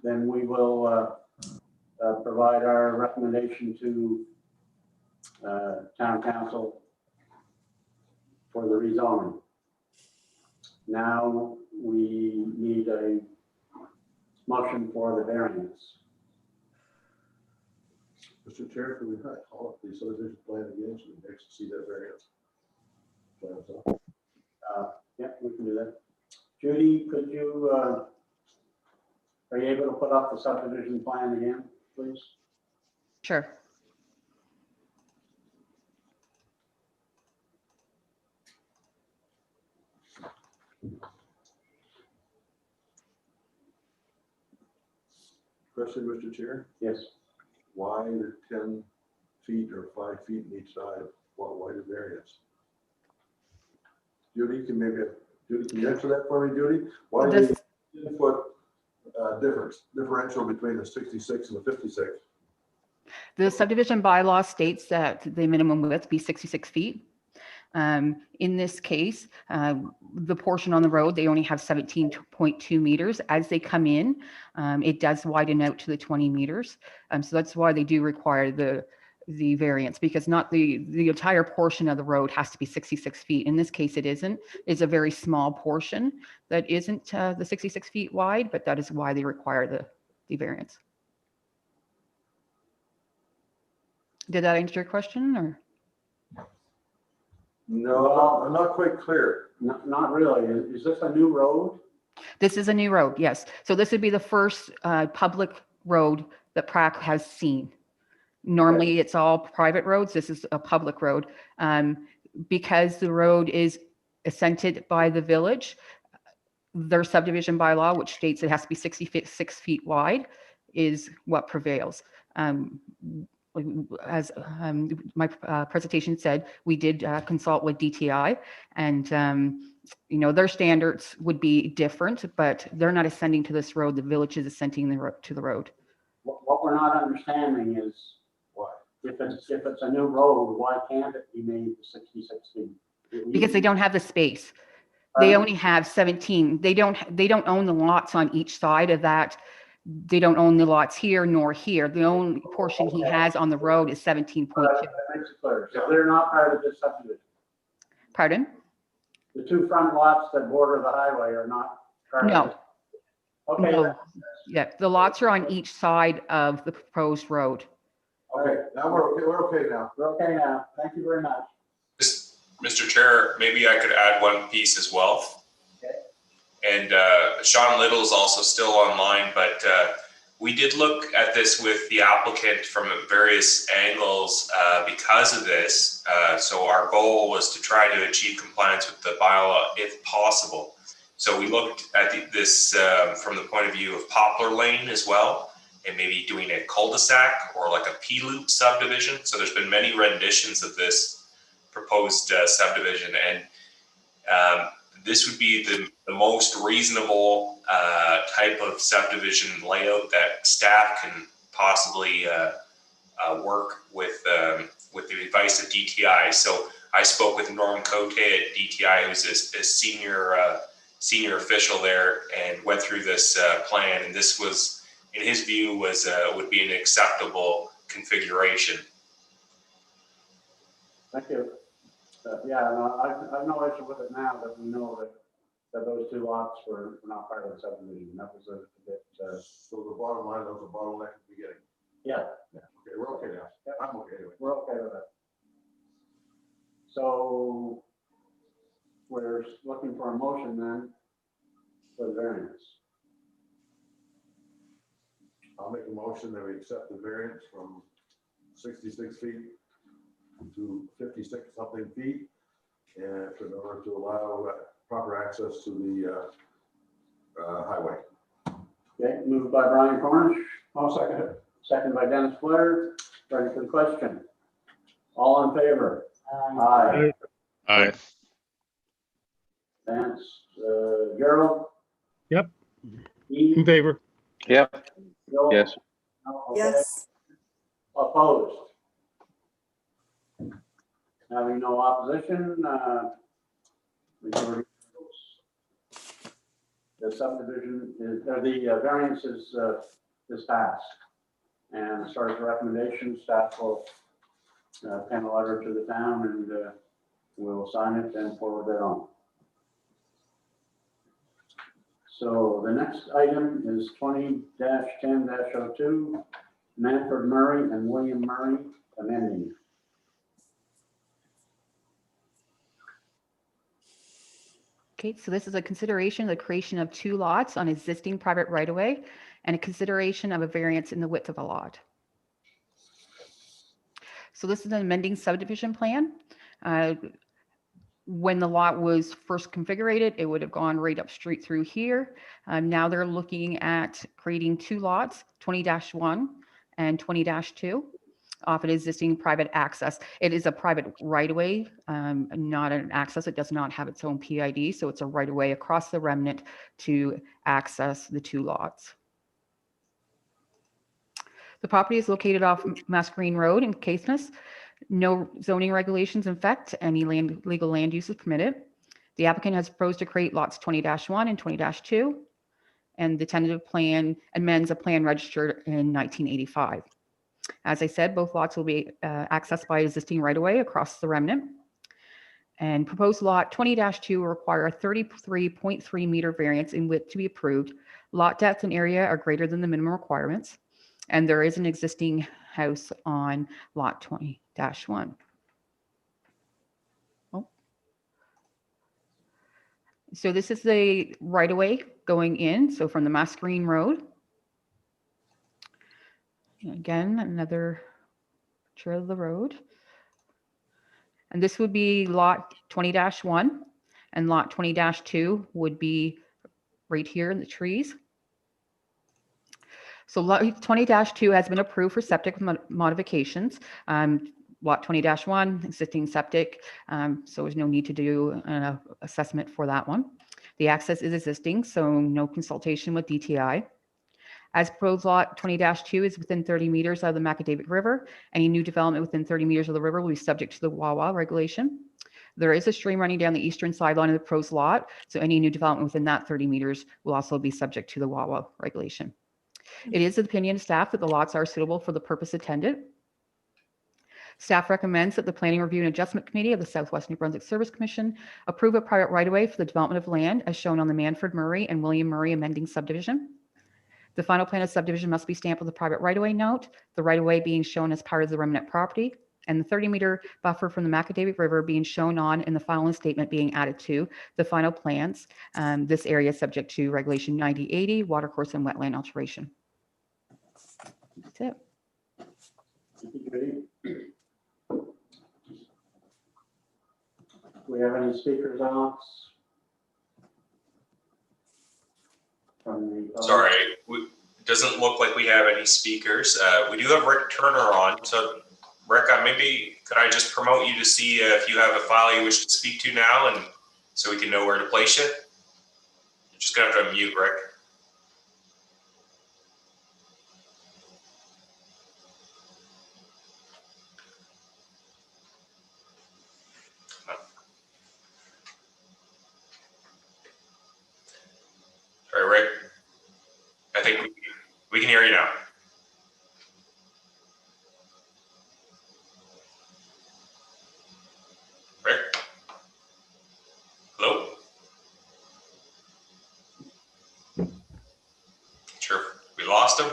then we will provide our recommendation to town council for the rezoning. Now we need a motion for the variance. Mr. Chair, could we call up the subdivision plan again so we next see that variance? Yeah, we can do that. Judy, could you, are you able to put up the subdivision plan again, please? Sure. question, Mr. Chair? Yes. Why the 10 feet or 5 feet in each side? Why the variance? Judy, can you answer that for me, Judy? Why the 10-foot differential between the 66 and the 56? The subdivision bylaw states that the minimum width be 66 feet. In this case, the portion on the road, they only have 17.2 meters. As they come in, it does widen out to the 20 meters. So that's why they do require the variance, because not the entire portion of the road has to be 66 feet. In this case, it isn't. It's a very small portion that isn't the 66 feet wide, but that is why they require the variance. Did that answer your question, or? No, I'm not quite clear. Not really. Is this a new road? This is a new road, yes. So this would be the first public road that PRAC has seen. Normally, it's all private roads. This is a public road. Because the road is assented by the village, their subdivision bylaw, which states it has to be 66 feet wide, is what prevails. As my presentation said, we did consult with DTI, and their standards would be different, but they're not ascending to this road. The village is ascending to the road. What we're not understanding is why, if it's a new road, why can't it be made 66 feet? Because they don't have the space. They only have 17. They don't own the lots on each side of that. They don't own the lots here nor here. The only portion he has on the road is 17.2. That makes it clear. So they're not part of this subdivision. Pardon? The two front lots that border the highway are not part of No. this. Okay. No. Yeah, the lots are on each side of the proposed road. Okay, now we're okay. We're okay now. We're okay now. Thank you very much. Mr. Chair, maybe I could add one piece as well. Okay. And Sean Little is also still online, but we did look at this with the applicant from various angles because of this. So our goal was to try to achieve compliance with the bylaw if possible. So we looked at this from the point of view of Poplar Lane as well, and maybe doing a cul-de-sac or like a P-loop subdivision. So there's been many renditions of this proposed subdivision, and this would be the most reasonable type of subdivision layout that staff can possibly work with the advice of DTI. So I spoke with Norm Cote at DTI, who's a senior official there, and went through this plan, and this was, in his view, would be an acceptable configuration. Thank you. Yeah, no, I've no issue with it now that we know that those two lots were not part of the subdivision. That was a bit. So the bottom line, that was a bottleneck at the beginning. Yeah. Okay, we're okay now. Yep. I'm okay anyway. We're okay with that. So we're looking for a motion then for the variance. I'll make a motion that we accept the variance from 66 feet to 56 something feet, and in order to allow proper access to the highway. Okay, moved by Brian Cornish. I'll second it. Seconded by Dennis Blair. Ready for the question? All in favor? Aye. Aye. Vance, Gerald? Yep. Eve? In favor. Yep. Joel? Yes. Okay. Yes. Opposed? Having no opposition, majority votes. The subdivision is, or the variance is passed. And as far as the recommendation, staff will pen a letter to the town, and we'll sign it and forward it on. So the next item is 20-10-02, Manford Murray and William Murray amending. Okay, so this is a consideration of the creation of two lots on existing private right-of-way and a consideration of a variance in the width of a lot. So this is an amending subdivision plan. when the lot was first configured, it would have gone right up straight through here. Now they're looking at creating two lots, 20-1 and 20-2, off an existing private access. It is a private right-of-way, not an access. It does not have its own PID, so it's a right-of-way across the remnant to access the two lots. The property is located off Mass Green Road in Caithness. No zoning regulations in effect. Any legal land use is permitted. The applicant has proposed to create lots 20-1 and 20-2, and the tentative plan amends a plan registered in 1985. As I said, both lots will be accessed by existing right-of-way across the remnant. And proposed lot 20-2 will require a 33.3 meter variance in width to be approved. Lot depth and area are greater than the minimum requirements. And there is an existing house on lot 20-1. Oh. So this is the right-of-way going in. So from the Mass Green Road. Again, another picture of the road. And this would be lot 20-1, and lot 20-2 would be right here in the trees. So lot 20-2 has been approved for septic modifications. Lot 20-1, existing septic, so there's no need to do an assessment for that one. The access is existing, so no consultation with DTI. As proposed, lot 20-2 is within 30 meters of the Macadavic River. Any new development within 30 meters of the river will be subject to the Wawa regulation. There is a stream running down the eastern sideline of the proposed lot, so any new development within that 30 meters will also be subject to the Wawa regulation. It is the opinion of staff that the lots are suitable for the purpose intended. Staff recommends that the Planning Review and Adjustment Committee of the Southwest New Brunswick Service Commission approve a private right-of-way for the development of land as shown on the Manfred Murray and William Murray amending subdivision. The final plan of subdivision must be stamped with a private right-of-way note, the right-of-way being shown as part of the remnant property, and the 30-meter buffer from the Macadavic River being shown on and the final statement being added to the final plans. This area is subject to Regulation 9080, watercourse and wetland alteration. That's it. Thank you, Judy. Do we have any speakers on? From the Sorry, it doesn't look like we have any speakers. We do have Rick Turner on. So Rick, maybe could I just promote you to see if you have a file you wish to speak to now, and so we can know where to place it? You're just gonna have to unmute, Rick. All right, Rick. I think we can hear you now. Rick? Hello? Sure, we lost him.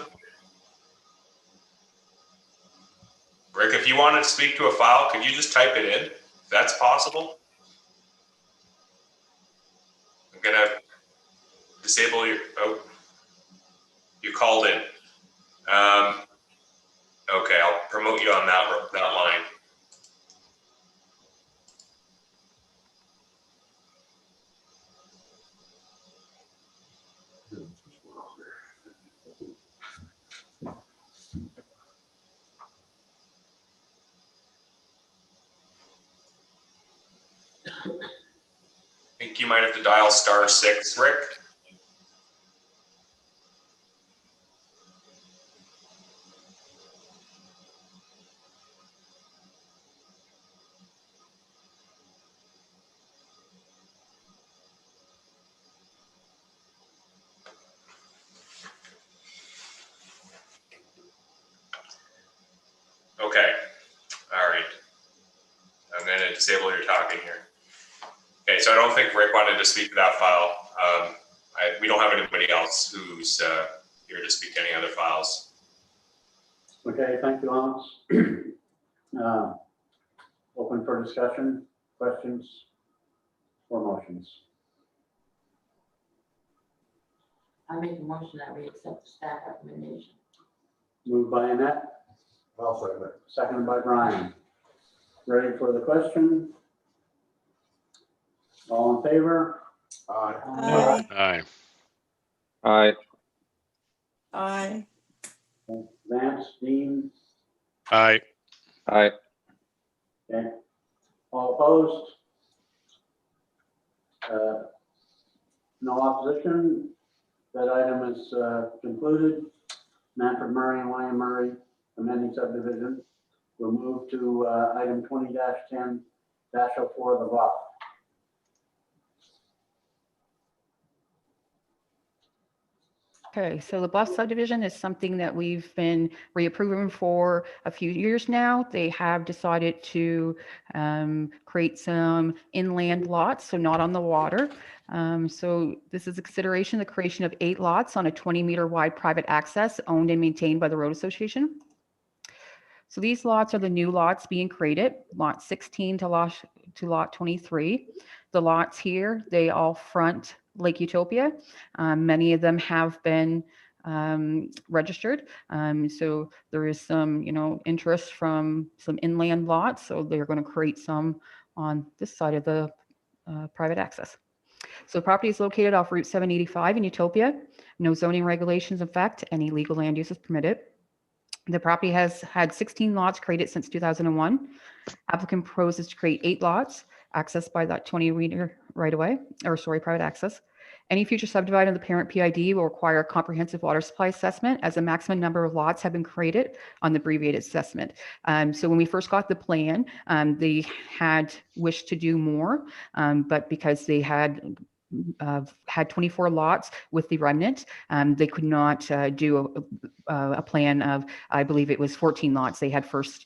Rick, if you wanted to speak to a file, could you just type it in? If that's possible. I'm gonna disable your, oh, you called in. Okay, I'll promote you on that line. I think you might have to dial *6, Rick. Okay, all right. I'm gonna disable your talking here. Okay, so I don't think Rick wanted to speak to that file. We don't have anybody else who's here to speak to any other files. Okay, thank you, Alex. Open for discussion, questions, or motions. I make a motion that we accept the staff recommendation. Moved by Annette, I'll second it. seconded by Brian. Ready for the question? All in favor? Aye. Aye. Aye. Aye. Aye. Vance, Dean, Aye. Aye. okay. All opposed? No opposition. That item is concluded. Manfred Murray and William Murray amending subdivision. We'll move to item 20-10-04, the block. Okay, so the bluff subdivision is something that we've been reapproving for a few years now. They have decided to create some inland lots, so not on the water. So this is a consideration, the creation of 8 lots on a 20-meter wide private access owned and maintained by the Road Association. So these lots are the new lots being created, lot 16 to lot 23. The lots here, they all front Lake Utopia. Many of them have been registered. So there is some, interest from some inland lots. So they're going to create some on this side of the private access. So the property is located off Route 785 in Utopia. No zoning regulations affect any legal land use is permitted. The property has had 16 lots created since 2001. Applicant proposes to create 8 lots accessed by that 20-meter right-of-way, private access. Any future subdivision of the parent PID will require a comprehensive water supply assessment, as a maximum number of lots have been created on the abbreviated assessment. So when we first got the plan, they had wished to do more, but because they had 24 lots with the remnant, they could not do a plan of, I believe it was 14 lots they had first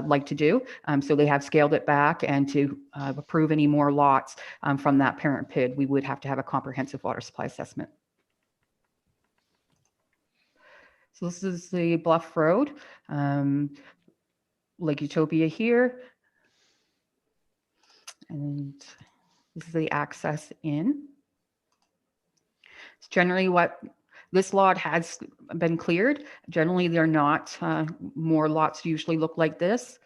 like to do. So they have scaled it back, and to approve any more lots from that parent PID, we would have to have a comprehensive water supply assessment. So this is the Bluff Road, Lake Utopia here. And this is the access in. It's generally what this lot has been cleared. Generally, they're not. More lots usually look like this.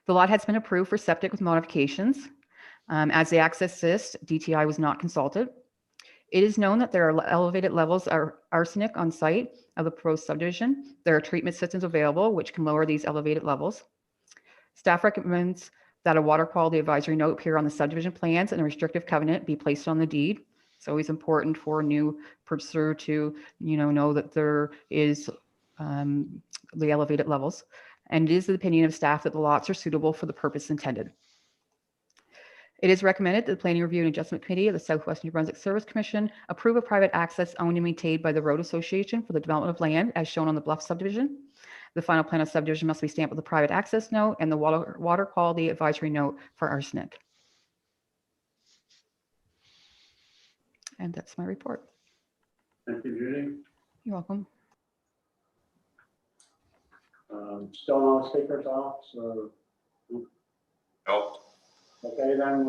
The lot has been approved for septic with modifications. As the access exists, DTI was not consulted. It is known that there are elevated levels of arsenic on site of the proposed subdivision. There are treatment systems available which can lower these elevated levels. Staff recommends that a water quality advisory note appear on the subdivision plans and a restrictive covenant be placed on the deed. It's always important for a new purchaser to, know that there is the elevated levels. And it is the opinion of staff that the lots are suitable for the purpose intended. It is recommended that the Planning Review and Adjustment Committee of the Southwest New Brunswick Service Commission approve a private access owned and maintained by the Road Association for the development of land as shown on the Bluff subdivision. The final plan of subdivision must be stamped with a private access note and the water quality advisory note for arsenic. And that's my report. Thank you, Judy. You're welcome. Still no speakers off, so. Nope. Okay, then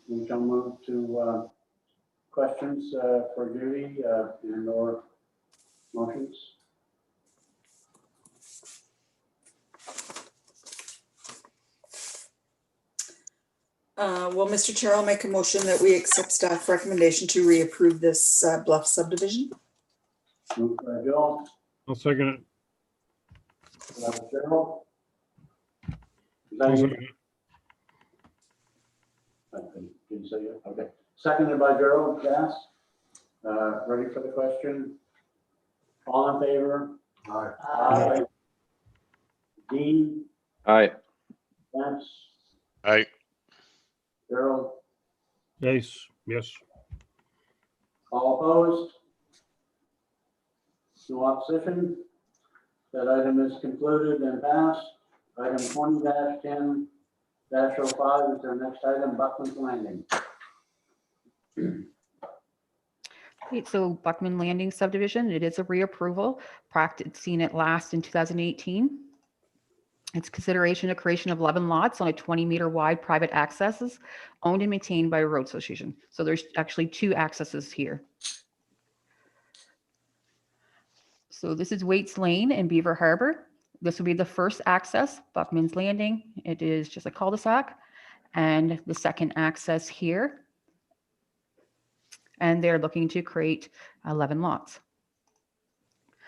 we shall move to questions for Judy and or motions. Well, Mr. Chair, I'll make a motion that we accept staff recommendation to reapprove this Bluff subdivision. Moved by Joe. I'll second it. Cheryl. I'll second it. Didn't say it. Okay. Seconded by Gerald Gass. Ready for the question? All in favor? Aye. Aye. Dean, Aye. Vance, Aye. Gerald, Yes, yes. all opposed? No opposition? That item is concluded and passed. Item 20-10-05 is our next item, Buckland's Landing. Okay, so Buckman Landing subdivision, it is a reapproval. PRAC had seen it last in 2018. It's consideration of creation of 11 lots on a 20-meter wide private accesses owned and maintained by a road association. So there's actually 2 accesses here. So this is Waits Lane in Beaver Harbor. This will be the first access, Buckman's Landing. It is just a cul-de-sac. and the second access here. And they're looking to create 11 lots.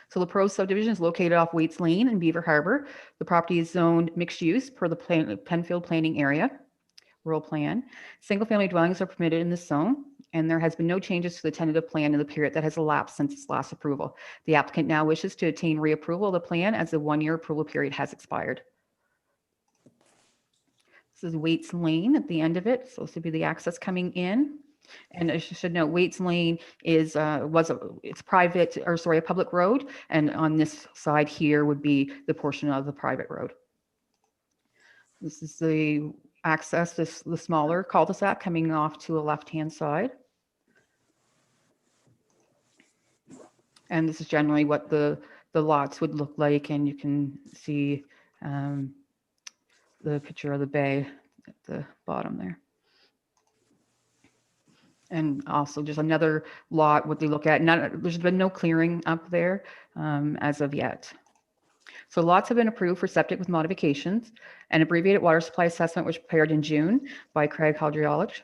So the Pro subdivision is located off Waits Lane in Beaver Harbor. The property is zoned mixed use per the Penfield planning area, rural plan. Single-family dwellings are permitted in this zone, and there has been no changes to the tentative plan in the period that has elapsed since its last approval. The applicant now wishes to obtain reapproval of the plan as the one-year approval period has expired. This is Waits Lane at the end of it, so this would be the access coming in. And I should note, Waits Lane is it's private, or sorry, a public road, and on this side here would be the portion of the private road. This is the access, the smaller cul-de-sac coming off to a left-hand side. And this is generally what the lots would look like, and you can see the picture of the bay at the bottom there. And also just another lot, what they look at, there's been no clearing up there as of yet. So lots have been approved for septic with modifications. An abbreviated water supply assessment was prepared in June by Craig Hydrologic.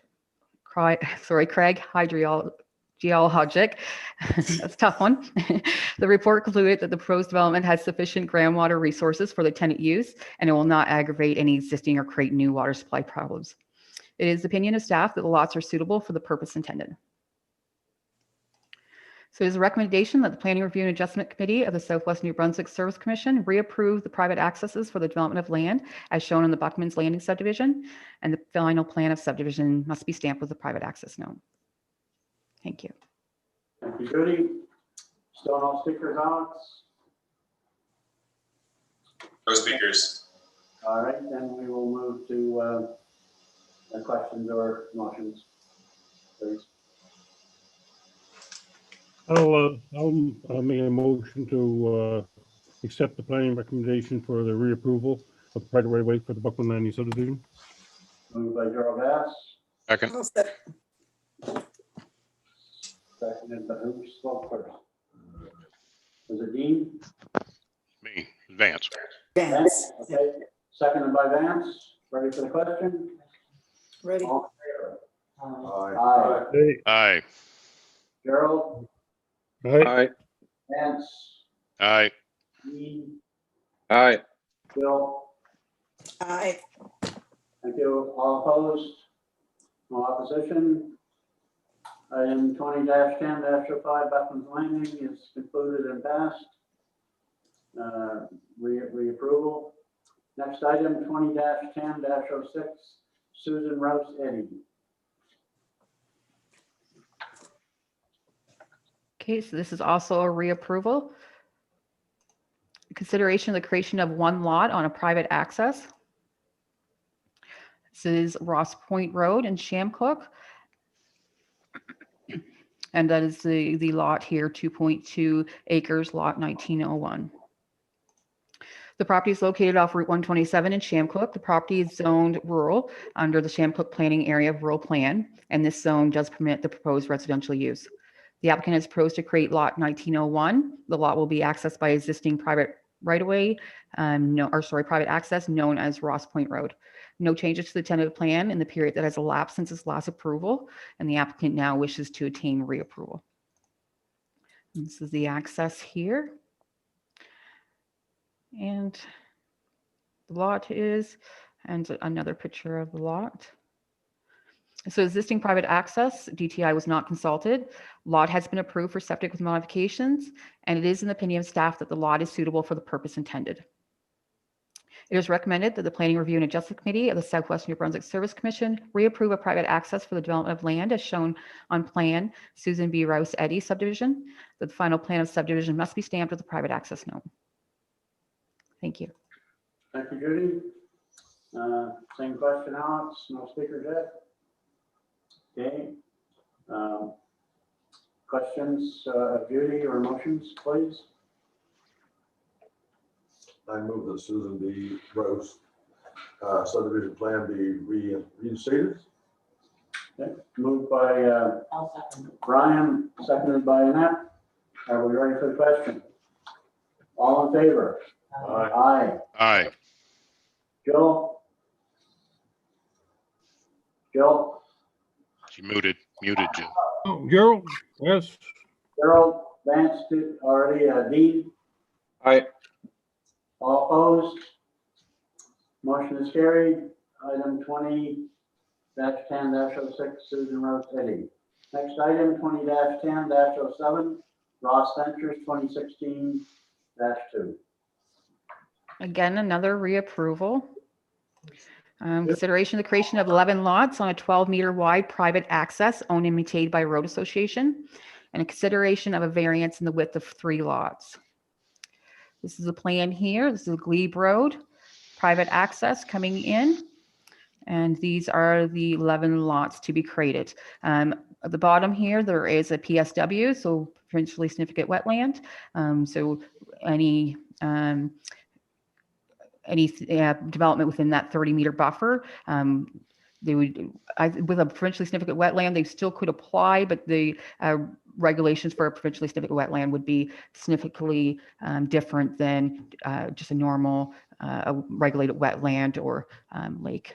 That's a tough one. The report concluded that the proposed development has sufficient groundwater resources for the tenant use, and it will not aggravate any existing or create new water supply problems. It is the opinion of staff that the lots are suitable for the purpose intended. So it is a recommendation that the Planning Review and Adjustment Committee of the Southwest New Brunswick Service Commission reapprove the private accesses for the development of land as shown in the Buckman's Landing subdivision, and the final plan of subdivision must be stamped with the private access note. Thank you. Thank you, Judy. Still no speakers, Alex? No speakers. All right, then we will move to questions or motions, please. I'll make a motion to accept the planning recommendation for the reapproval of the private right of way for the Buckland Landing subdivision. Moved by Gerald Bass, Second. seconded by who spoke first? Was it Dean? Me, Vance. Vance. Okay, seconded by Vance. Ready for the question? Ready. All in favor? Aye. Hey, Aye. Gerald? aye. Vance? Aye. Dean? Aye. Bill? Aye. Thank you. All opposed? No opposition? Item 20-10-05, Buckland's Landing is concluded and passed. Reapproval. Next item, 20-10-06, Susan Rouse Eddy. Okay, so this is also a reapproval. Consideration of the creation of one lot on a private access. This is Ross Point Road in Shamcook. And that is the lot here, 2.2 acres, lot 1901. The property is located off Route 127 in Shamcook. The property is zoned rural under the Shamcook Planning Area Rural Plan, and this zone does permit the proposed residential use. The applicant has proposed to create lot 1901. The lot will be accessed by existing private right-of-way, private access known as Ross Point Road. No changes to the tentative plan in the period that has elapsed since its last approval, and the applicant now wishes to attain reapproval. This is the access here. And the lot is, and another picture of the lot. So existing private access, DTI was not consulted. Lot has been approved for septic with modifications, and it is in the opinion of staff that the lot is suitable for the purpose intended. It is recommended that the Planning Review and Adjustment Committee of the Southwest New Brunswick Service Commission reapprove a private access for the development of land as shown on plan Susan B. Rouse Eddy subdivision. That the final plan of subdivision must be stamped with a private access note. Thank you. Thank you, Judy. Same question, Alex. No speakers yet. Okay. Questions of Judy or motions, please? I move that Susan B. Rose subdivision plan be reinstated. Okay. Moved by I'll second. Brian, seconded by Annette. Are we ready for the question? All in favor? Aye. Aye. Aye. Joe? Joe, She muted, Jim. Oh, Gerald, yes. Gerald, Vance, already, Dean, Aye. all opposed? Motion is carried. Item 20-10-06, Susan Rose Eddy. Next item, 20-10-07, Ross Ventures, 2016-2. Again, another reapproval. Consideration of the creation of 11 lots on a 12-meter wide private access owned and maintained by a road association, and a consideration of a variance in the width of 3 lots. This is a plan here. This is a Glebe Road, private access coming in, and these are the 11 lots to be created. At the bottom here, there is a PSW, so provincially significant wetland. So any development within that 30-meter buffer, they would, with a provincially significant wetland, they still could apply, but the regulations for a provincially significant wetland would be significantly different than just a normal regulated wetland or lake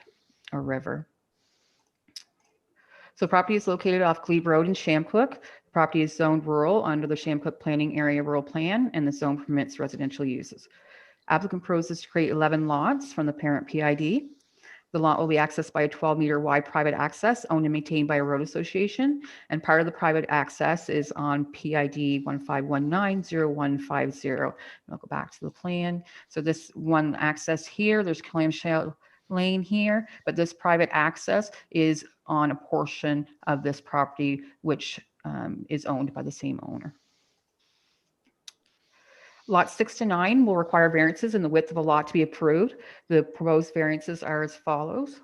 or river. So property is located off Glebe Road in Shamcook. The property is zoned rural under the Shamcook Planning Area Rural Plan, and the zone permits residential uses. Applicant proposes to create 11 lots from the parent PID. The lot will be accessed by a 12-meter wide private access owned and maintained by a road association. And part of the private access is on PID 15190150. I'll go back to the plan. So this one access here, there's clamshell lane here, but this private access is on a portion of this property which is owned by the same owner. Lots 6 to 9 will require variances in the width of a lot to be approved. The proposed variances are as follows.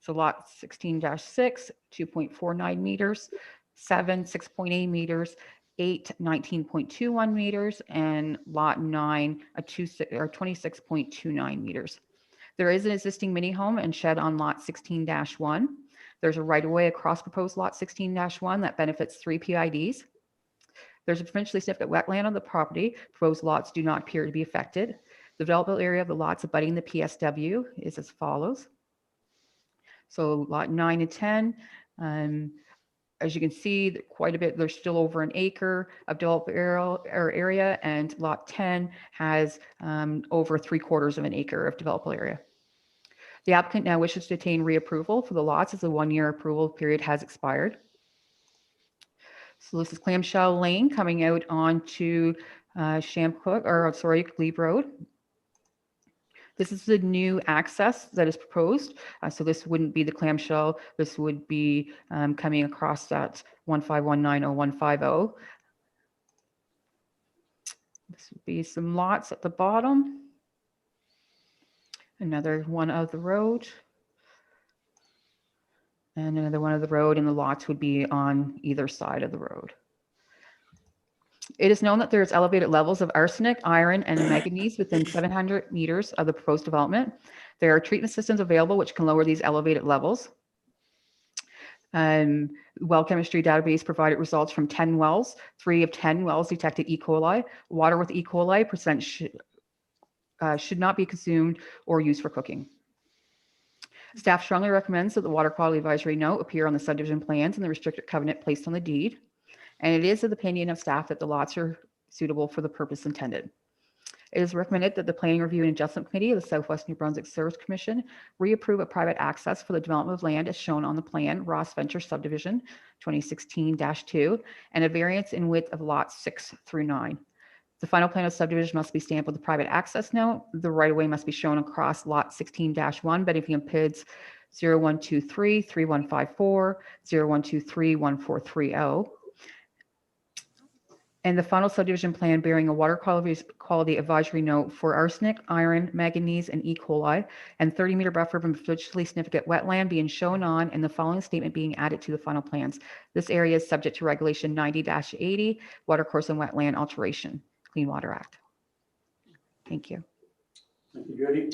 So lot 16-6, 2.49 meters, 7, 6.8 meters, 8, 19.21 meters, and lot 9, 26.29 meters. There is an existing mini home and shed on lot 16-1. There's a right-of-way across proposed lot 16-1 that benefits 3 PIDs. There's a provincially significant wetland on the property. Proposed lots do not appear to be affected. The developable area of the lots abutting the PSW is as follows. So lot 9 and 10, as you can see, quite a bit, there's still over an acre of developable area, and lot 10 has over 3/4 of an acre of developable area. The applicant now wishes to obtain reapproval for the lots as the 1-year approval period has expired. So this is Clamshell Lane coming out onto Glebe Road. This is the new access that is proposed. So this wouldn't be the clamshell. This would be coming across that 15190-150. This would be some lots at the bottom. Another one of the road. And another one of the road, and the lots would be on either side of the road. It is known that there's elevated levels of arsenic, iron, and manganese within 700 meters of the proposed development. There are treatment systems available which can lower these elevated levels. Well chemistry database provided results from 10 wells. 3 of 10 wells detected E. coli. Water with E. coli percent should not be consumed or used for cooking. Staff strongly recommends that the water quality advisory note appear on the subdivision plans and the restricted covenant placed on the deed. And it is of the opinion of staff that the lots are suitable for the purpose intended. It is recommended that the Planning Review and Adjustment Committee of the Southwest New Brunswick Service Commission reapprove a private access for the development of land as shown on the plan, Ross Venture Subdivision 2016-2, and a variance in width of lots 6 through 9. The final plan of subdivision must be stamped with a private access note. The right-of-way must be shown across lot 16-1, benefiting PIDs 0123, 3154, 0123, 1430. And the final subdivision plan bearing a water quality advisory note for arsenic, iron, manganese, and E. coli, and 30-meter buffer from potentially significant wetland being shown on, and the following statement being added to the final plans. This area is subject to Regulation 90-80, Watercourse and Wetland Alteration, Clean Water Act. Thank you. Thank you, Judy.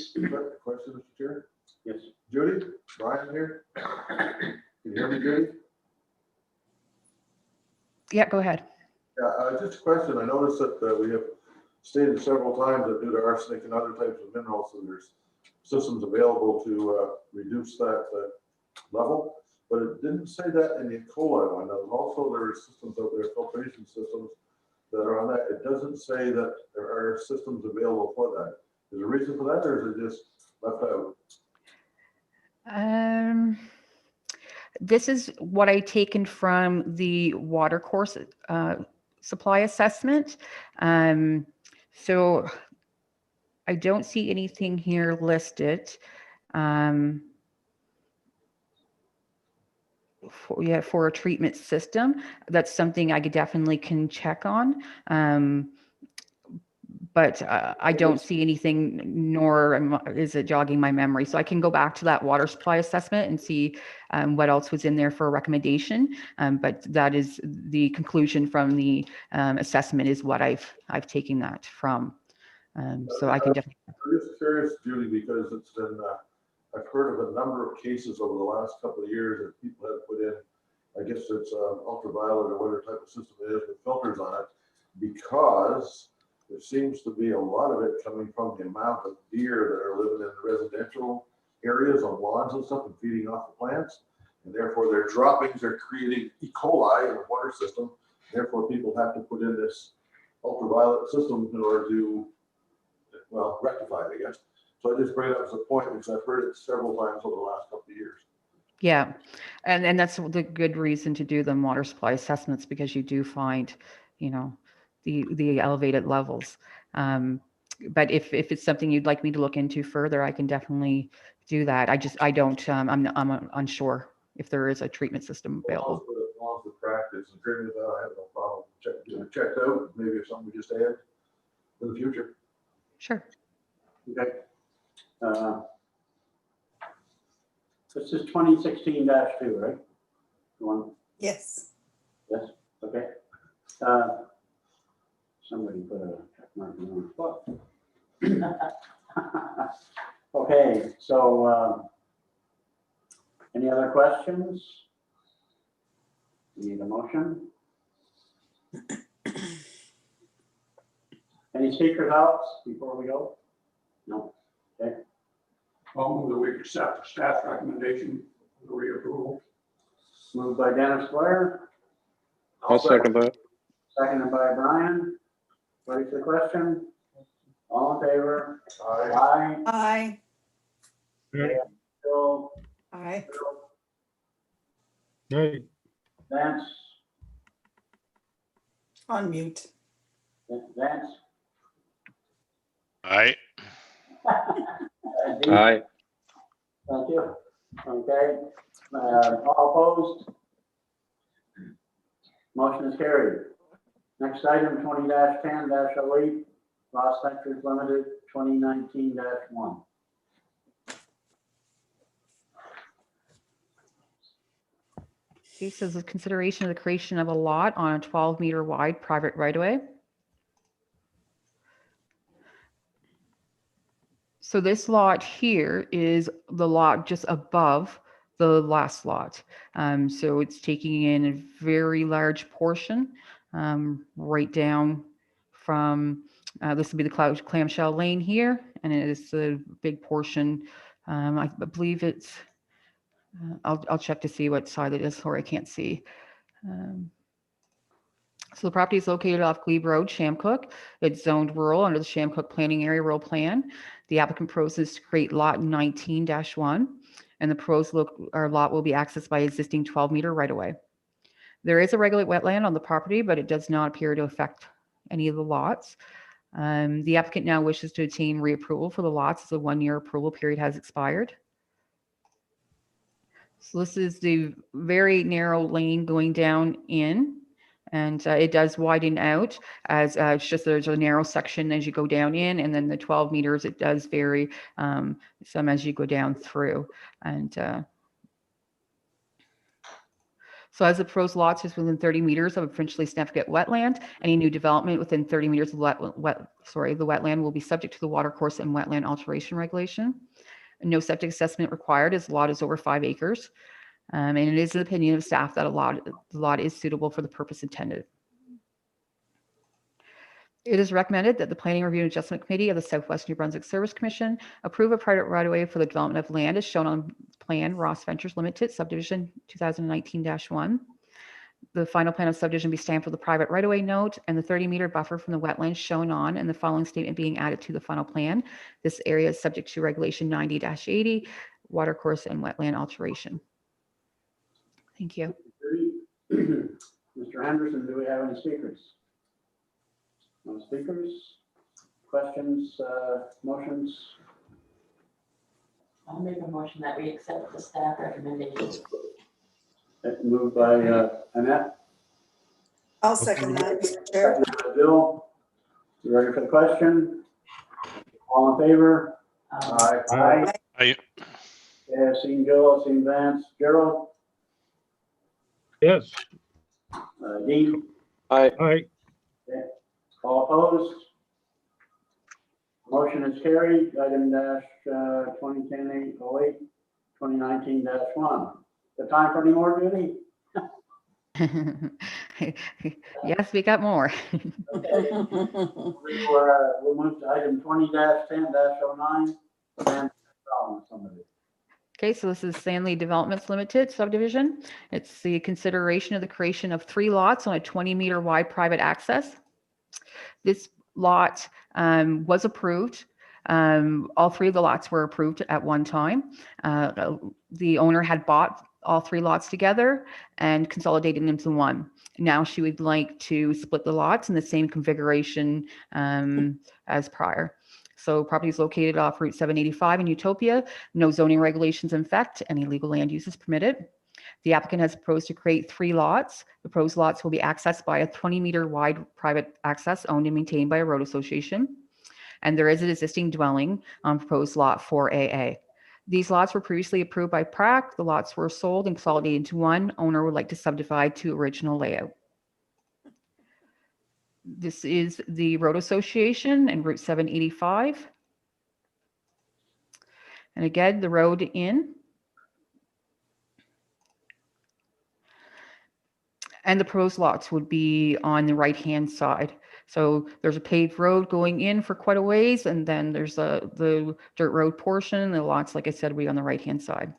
Question, Mr. Chair? Yes. Judy, Brian here. Can you hear me, Judy? Yeah, go ahead. Yeah, just a question. I noticed that we have stated several times that due to arsenic and other types of minerals, so there's systems available to reduce that level, but it didn't say that in the E. coli one. Also, there are systems out there, filtration systems that are on that. It doesn't say that there are systems available for that. Is there a reason for that, or is it just left out? This is what I taken from the water course supply assessment. So I don't see anything here listed. For a treatment system, that's something I could definitely can check on. But I don't see anything, nor is it jogging my memory. So I can go back to that water supply assessment and see what else was in there for a recommendation. But that is the conclusion from the assessment is what I've taken that from. So I can definitely. I'm just curious, Judy, because it's been, I've heard of a number of cases over the last couple of years that people have put in, I guess it's ultraviolet or whatever type of system it is with filters on it, because there seems to be a lot of it coming from the amount of deer that are living in the residential areas on lawns and stuff and feeding off the plants. And therefore their droppings are creating E. coli in the water system. Therefore people have to put in this ultraviolet system in order to, well, rectify it, I guess. So I just bring it up as a point because I've heard it several times over the last couple of years. Yeah, and that's the good reason to do the water supply assessments, because you do find, the elevated levels. But if it's something you'd like me to look into further, I can definitely do that. I don't, I'm unsure if there is a treatment system available. As long as the practice is agreeing with that, I have no problem. Checked out, maybe if something we just add in the future. Sure. Okay. This is 2016-2, right? One. Yes. Yes. Okay. Somebody put a check mark in the Okay. So, any other questions? Need a motion? Any speakers out before we go? No. Okay. I'll move that we accept staff recommendation for reapproval. Moved by Dennis Blair. I'll second that. Seconded by Brian. Ready for the question? All in favor? Aye. Aye. Aye. Bill. Aye. Hey, Vance. On mute. Vance. Aye. Aye. Thank you. Okay. All opposed? Motion is carried. Next item, 20-10-08, Ross Ventures Limited, 2019-1. This is a consideration of the creation of a lot on a 12-meter wide private right-of-way. So this lot here is the lot just above the last lot. So it's taking in a very large portion, right down from, this will be the clamshell lane here, and it is a big portion. I believe it's, I'll check to see what side it is, sorry, I can't see. So the property is located off Glebe Road, Shamcook. It's zoned rural under the Shamcook Planning Area Rural Plan. The applicant proposes to create lot 19-1, and the proposed lot will be accessed by existing 12-meter right-of-way. There is a regulated wetland on the property, but it does not appear to affect any of the lots. The applicant now wishes to obtain reapproval for the lots as the 1-year approval period has expired. So this is the very narrow lane going down in. And it does widen out as it's just there's a narrow section as you go down in, and then the 12 meters, it does vary some as you go down through. And so as the proposed lots is within 30 meters of a provincially significant wetland, any new development within 30 meters of the wetland will be subject to the water course and wetland alteration regulation. No septic assessment required as the lot is over 5 acres. And it is the opinion of staff that the lot is suitable for the purpose intended. It is recommended that the Planning Review and Adjustment Committee of the Southwest New Brunswick Service Commission approve a private right-of-way for the development of land as shown on plan, Ross Ventures Limited, subdivision 2019-1. The final plan of subdivision be stamped with a private right-of-way note and the 30-meter buffer from the wetlands shown on and the following statement being added to the final plan. This area is subject to regulation 90-80, watercourse and wetland alteration. Thank you. Mr. Henderson, do we have any speakers? No speakers? Questions, motions? I'll make a motion that we accept the staff recommendations. Moved by Annette. I'll second that, Mr. Chair. Seconded by Bill. You ready for the question? All in favor? Aye. Aye. Aye. Yeah, seen Bill, seen Vance. Gerald? Yes. Dean? Aye. Aye. All opposed? Motion is carried. Item dash 2010-808, 2019-1. The time for any more, Judy? Yes, we got more. We'll move to item 20-10-09. Okay, so this is Sandley Developments Limited subdivision. It's the consideration of the creation of 3 lots on a 20-meter wide private access. This lot was approved. All 3 of the lots were approved at one time. The owner had bought all 3 lots together and consolidated them into one. Now she would like to split the lots in the same configuration as prior. So property is located off Route 785 in Utopia. No zoning regulations in effect. Any legal land use is permitted. The applicant has proposed to create 3 lots. The proposed lots will be accessed by a 20-meter wide private access owned and maintained by a road association. And there is an existing dwelling on proposed lot 4AA. These lots were previously approved by PRAC. The lots were sold and consolidated into one. Owner would like to subdivide to original layout. This is the road association and Route 785. And again, the road in. And the proposed lots would be on the right-hand side. So there's a paved road going in for quite a ways, and then there's the dirt road portion. The lots, like I said, will be on the right-hand side.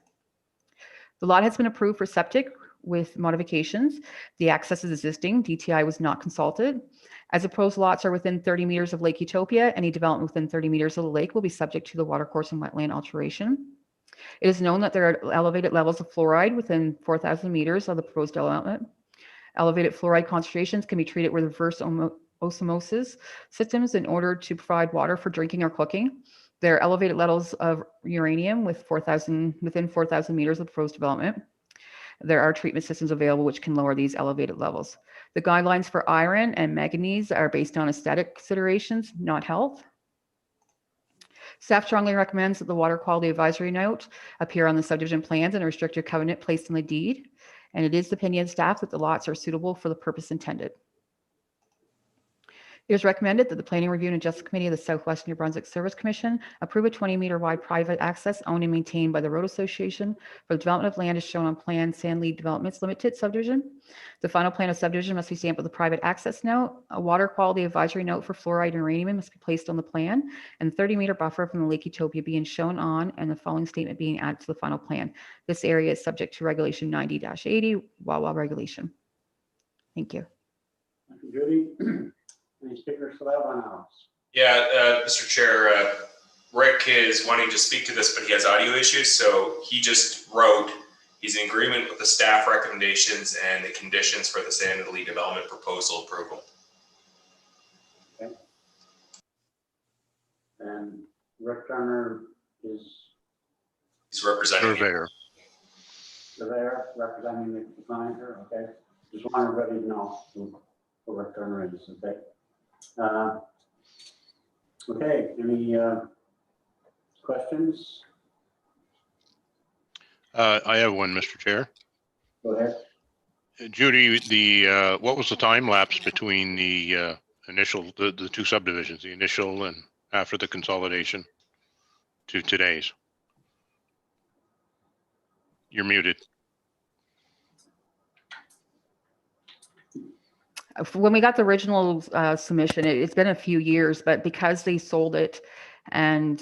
The lot has been approved for septic with modifications. The access is existing. DTI was not consulted. As the proposed lots are within 30 meters of Lake Utopia, any development within 30 meters of the lake will be subject to the watercourse and wetland alteration. It is known that there are elevated levels of fluoride within 4,000 meters of the proposed development. Elevated fluoride concentrations can be treated with reverse osmosis systems in order to provide water for drinking or cooking. There are elevated levels of uranium within 4,000 meters of the proposed development. There are treatment systems available which can lower these elevated levels. The guidelines for iron and manganese are based on aesthetic considerations, not health. Staff strongly recommends that the water quality advisory note appear on the subdivision plans and a restricted covenant placed in the deed. And it is the opinion of staff that the lots are suitable for the purpose intended. It is recommended that the Planning Review and Adjustment Committee of the Southwest New Brunswick Service Commission approve a 20-meter wide private access owned and maintained by the Road Association for the development of land as shown on Plan Sandley Developments Limited subdivision. The final plan of subdivision must be stamped with a private access note. A water quality advisory note for fluoride and uranium must be placed on the plan, and the 30-meter buffer from the Lake Utopia being shown on and the following statement being added to the final plan. This area is subject to regulation 90-80, WAWA regulation. Thank you. Thank you, Judy. Any speakers for that one, Alex? Yeah, Mr. Chair, Rick is wanting to speak to this, but he has audio issues. So he just wrote, he's in agreement with the staff recommendations and the conditions for the Sandley development proposal approval. Okay. And Rick Turner is He's representing Surveyor. Surveyor, representing the client here. Okay. Just want everybody to know who Rick Turner is. Okay. Okay, any questions? I have one, Mr. Chair. Go ahead. Judy, what was the time lapse between the the 2 subdivisions, the initial and after the consolidation to today's? You're muted. When we got the original submission, it's been a few years, but because they sold it and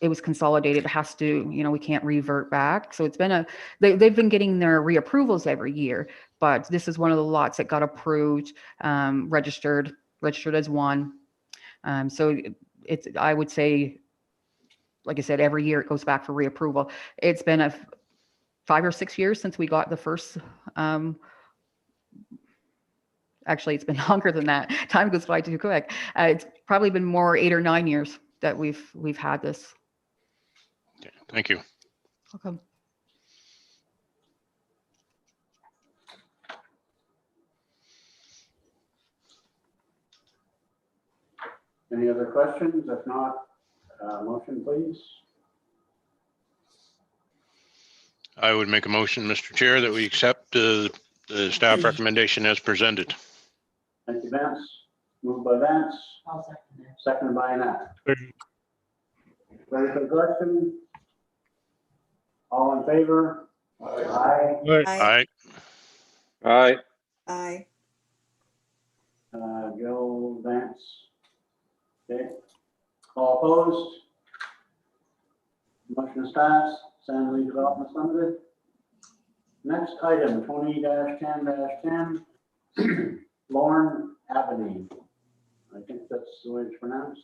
it was consolidated. It has to, we can't revert back. So it's been they've been getting their reapprovals every year, but this is one of the lots that got approved, registered as one. So it's, I would say, like I said, every year it goes back for reapproval. It's been 5 or 6 years since we got the first, actually, it's been longer than that. Time goes by too quick. It's probably been more 8 or 9 years that we've had this. Okay, thank you. Welcome. Any other questions? If not, motion, please. I would make a motion, Mr. Chair, that we accept the staff recommendation as presented. Thank you, Vance. Moved by Vance, I'll second that. seconded by Annette. Ready for the question? All in favor? Aye. Aye. Aye. Aye. Joe, Vance. Okay. All opposed? Motion is passed. Sand Lee Development Limited. Next item, 20-10-10, Lauren Avenue. I think that's the way it's pronounced.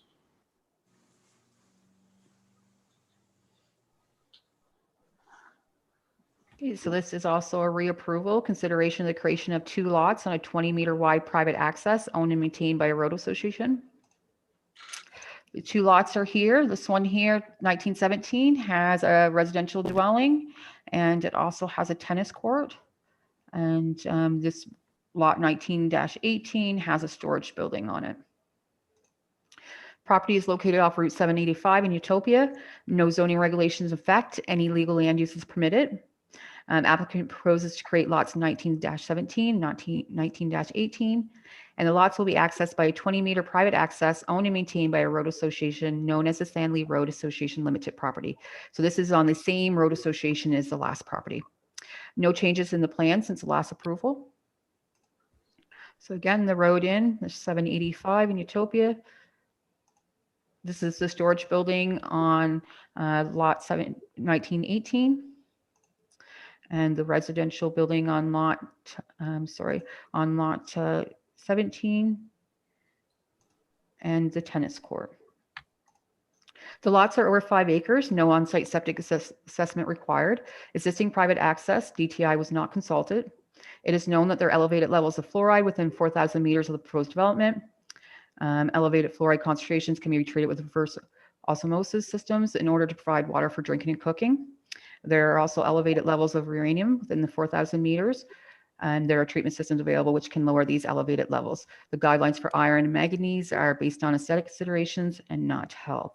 Okay, so this is also a reapproval, consideration of the creation of 2 lots on a 20-meter wide private access owned and maintained by a road association. The 2 lots are here. This one here, 1917, has a residential dwelling, and it also has a tennis court. And this lot 19-18 has a storage building on it. Property is located off Route 785 in Utopia. No zoning regulations affect. Any legal land use is permitted. Applicant proposes to create lots 19-17, 19-18, and the lots will be accessed by a 20-meter private access owned and maintained by a road association known as the Stanley Road Association Limited Property. So this is on the same road association as the last property. No changes in the plan since the last approval. So again, the road in, there's 785 in Utopia. This is the storage building on lot 1918. And the residential building on lot, 17, and the tennis court. The lots are over 5 acres, no on-site septic assessment required. Existing private access, DTI was not consulted. It is known that there are elevated levels of fluoride within 4,000 meters of the proposed development. Elevated fluoride concentrations can be treated with reverse osmosis systems in order to provide water for drinking and cooking. There are also elevated levels of uranium within the 4,000 meters, and there are treatment systems available which can lower these elevated levels. The guidelines for iron and manganese are based on aesthetic considerations and not health.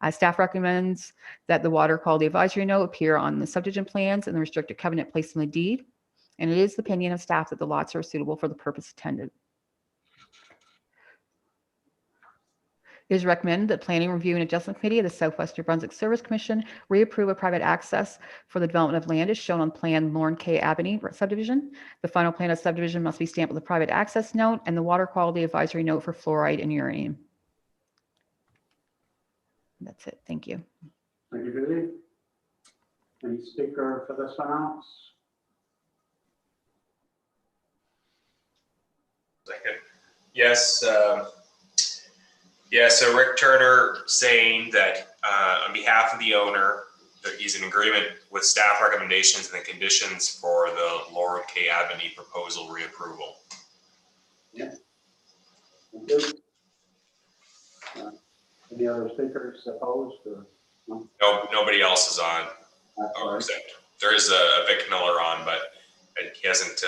Staff recommends that the water quality advisory note appear on the subdivision plans and the restricted covenant placed in the deed. And it is the opinion of staff that the lots are suitable for the purpose intended. It is recommended that Planning Review and Adjustment Committee of the Southwest New Brunswick Service Commission reapprove a private access for the development of land as shown on Plan Lauren K. Avenue subdivision. The final plan of subdivision must be stamped with a private access note and the water quality advisory note for fluoride and uranium. That's it. Thank you. Thank you, Judy. Any speaker for this one else? Second. Yes. Yeah, so Rick Turner saying that on behalf of the owner, that he's in agreement with staff recommendations and the conditions for the Laura K. Avenue proposal reapproval. Yeah. Thank you. Any other speakers opposed? Or, no? No, nobody else is on. Except there is a Vic Miller on, but he hasn't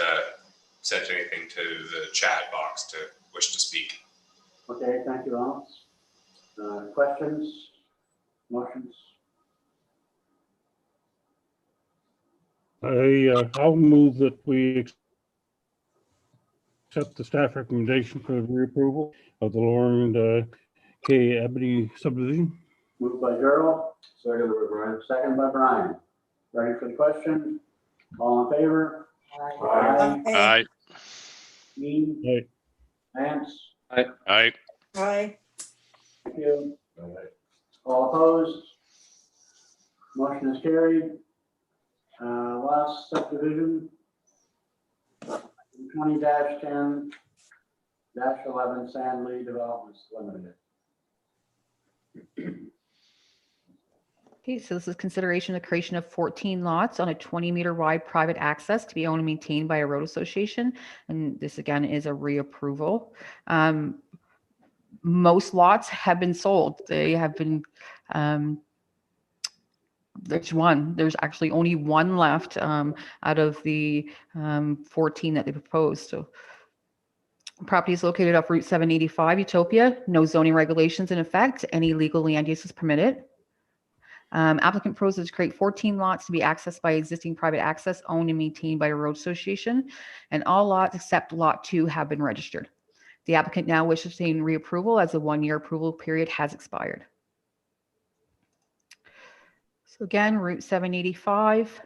sent anything to the chat box to wish to speak. Okay, thank you, Alex. Questions, motions? I'll move that we accept the staff recommendation for the reapproval of the Lauren K. Avenue subdivision. Moved by Gerald. Second by Brian. Second by Brian. Ready for the question? All in favor? Aye. Aye. Dean? Aye. Vance? Aye. Aye. Thank you. All opposed? Motion is carried. Last subdivision, 20-10-11 Sandley Developments Limited. Okay, so this is consideration of creation of 14 lots on a 20-meter wide private access to be owned and maintained by a road association. And this again is a reapproval. Most lots have been sold. They have been, there's actually only one left out of the 14 that they proposed. So property is located off Route 785 Utopia, no zoning regulations in effect, any legal land use is permitted. Applicant proposes to create 14 lots to be accessed by existing private access owned and maintained by a road association, and all lots except lot 2 have been registered. The applicant now wishes to obtain reapproval as the 1-year approval period has expired. So again, Route 785,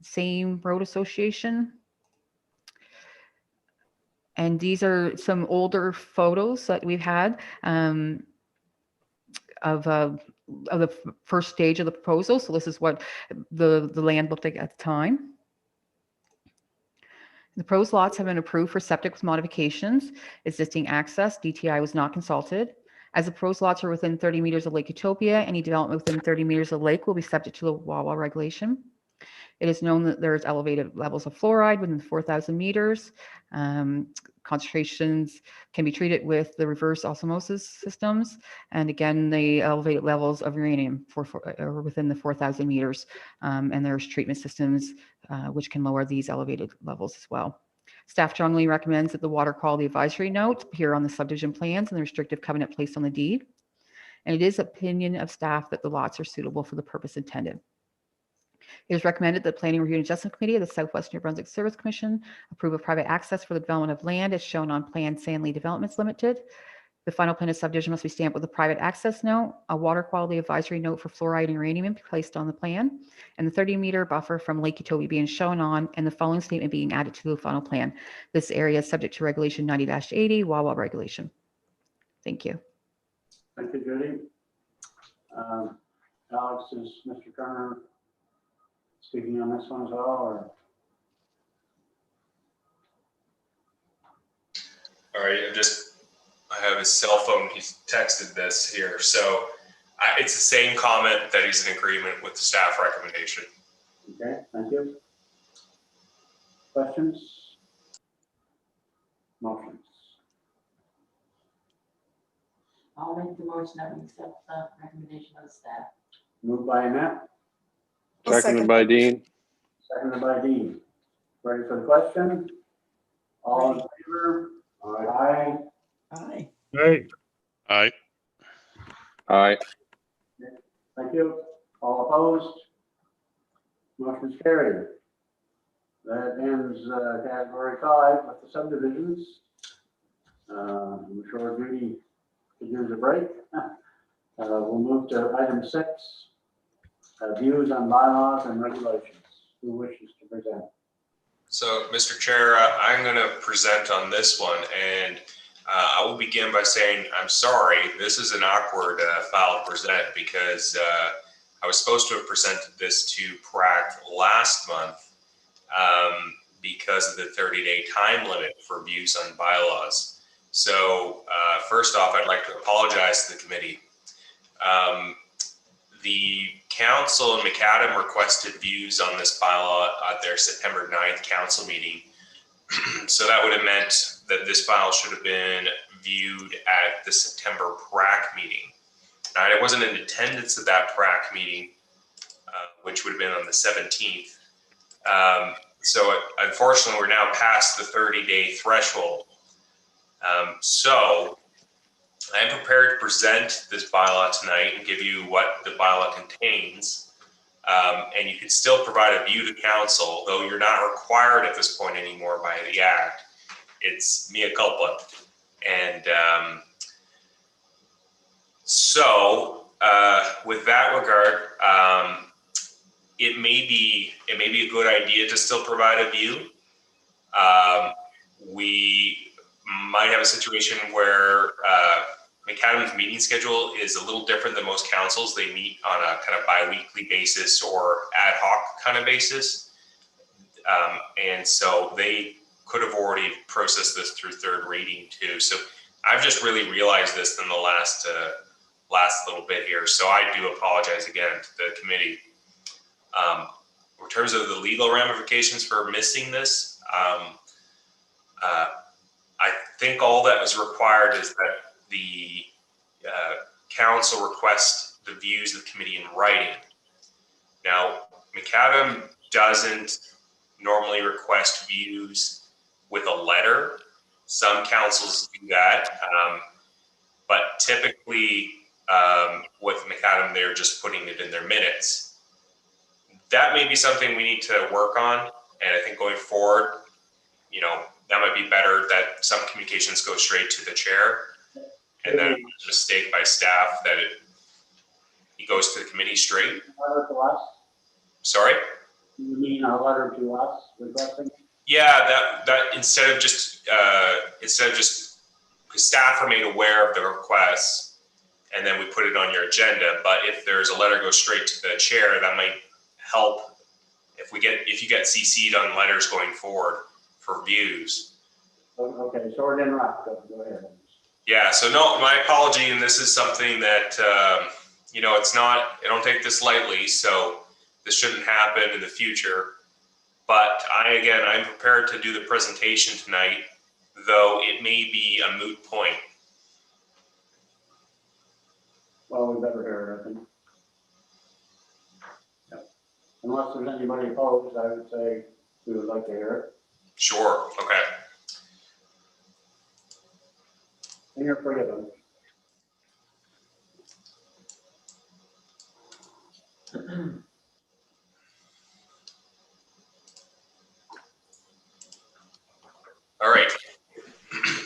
same road association. And these are some older photos that we've had of the first stage of the proposal. So this is what the land looked like at the time. The proposed lots have been approved for septic with modifications. Existing access, DTI was not consulted. As the proposed lots are within 30 meters of Lake Utopia, any development within 30 meters of the lake will be subject to the WAWA regulation. It is known that there's elevated levels of fluoride within 4,000 meters. Concentrations can be treated with the reverse osmosis systems. And again, the elevated levels of uranium are within the 4,000 meters. And there's treatment systems which can lower these elevated levels as well. Staff strongly recommends that the water quality advisory note appear on the subdivision plans and the restrictive covenant placed on the deed. And it is opinion of staff that the lots are suitable for the purpose intended. It is recommended that the Planning Review and Adjustment Committee of the Southwest New Brunswick Service Commission approve of private access for the development of land as shown on Plan Sandley Developments Limited. The final plan of subdivision must be stamped with a private access note, a water quality advisory note for fluoride and uranium be placed on the plan, and the 30-meter buffer from Lake Utopia being shown on, and the following statement being added to the final plan. This area is subject to Regulation 90-80, WAWA regulation. Thank you. Thank you, Judy. Alex, is Mr. Turner speaking on this one as well, or? All right, I have his cell phone. He's texted this here. So it's the same comment that he's in agreement with the staff recommendation. Okay, thank you. Questions? Motions? I'll make the motion that we accept the recommendation of the staff. Moved by Annette, Seconded by Dean. seconded by Dean. Ready for the question? All in favor? Aye. Aye. Hey, Aye. Aye. Thank you. All opposed? Motion is carried. That ends category 5 with the subdivisions. I'm sure Judy could use a break. We'll move to item 6, views on bylaws and regulations. Who wishes to present? So, Mr. Chair, I'm going to present on this one, and I will begin by saying I'm sorry. This is an awkward file to present because I was supposed to have presented this to PRAC last month because of the 30-day time limit for views on bylaws. So first off, I'd like to apologize to the committee. The council and McAdam requested views on this bylaw at their September 9th council meeting. So that would have meant that this file should have been viewed at the September PRAC meeting. Now, I wasn't in attendance at that PRAC meeting, which would have been on the 17th. So unfortunately, we're now past the 30-day threshold. So I'm prepared to present this bylaw tonight and give you what the bylaw contains. And you can still provide a view to council, though you're not required at this point anymore by the act. It's mea culpa. And so with that regard, it may be a good idea to still provide a view. We might have a situation where McAdam's meeting schedule is a little different than most councils. They meet on a kind of bi-weekly basis or ad hoc kind of basis. And so they could have already processed this through third reading too. So I've just really realized this in the last little bit here. So I do apologize again to the committee. In terms of the legal ramifications for missing this, I think all that was required is that the council request the views of the committee in writing. Now, McAdam doesn't normally request views with a letter. Some councils do that, but typically with McAdam, they're just putting it in their minutes. That may be something we need to work on, and I think going forward, you know, that might be better that some communications go straight to the chair, and then it was a mistake by staff that he goes to the committee straight. Letter to us? Sorry? You mean a letter to us requesting? Yeah, that instead of just because staff are made aware of the requests, and then we put it on your agenda. But if there's a letter goes straight to the chair, that might help if you get CC'd on letters going forward for views. Okay, sorry to interrupt. Go ahead. Yeah, so no, my apology, and this is something that, you know, it's not, I don't take this lightly, so this shouldn't happen in the future. But I'm prepared to do the presentation tonight, though it may be a moot point. Well, we better hear it, I think. Yep. Unless there's anybody opposed, I would say we would like to hear it. Sure, okay. And you're forgiven. All right.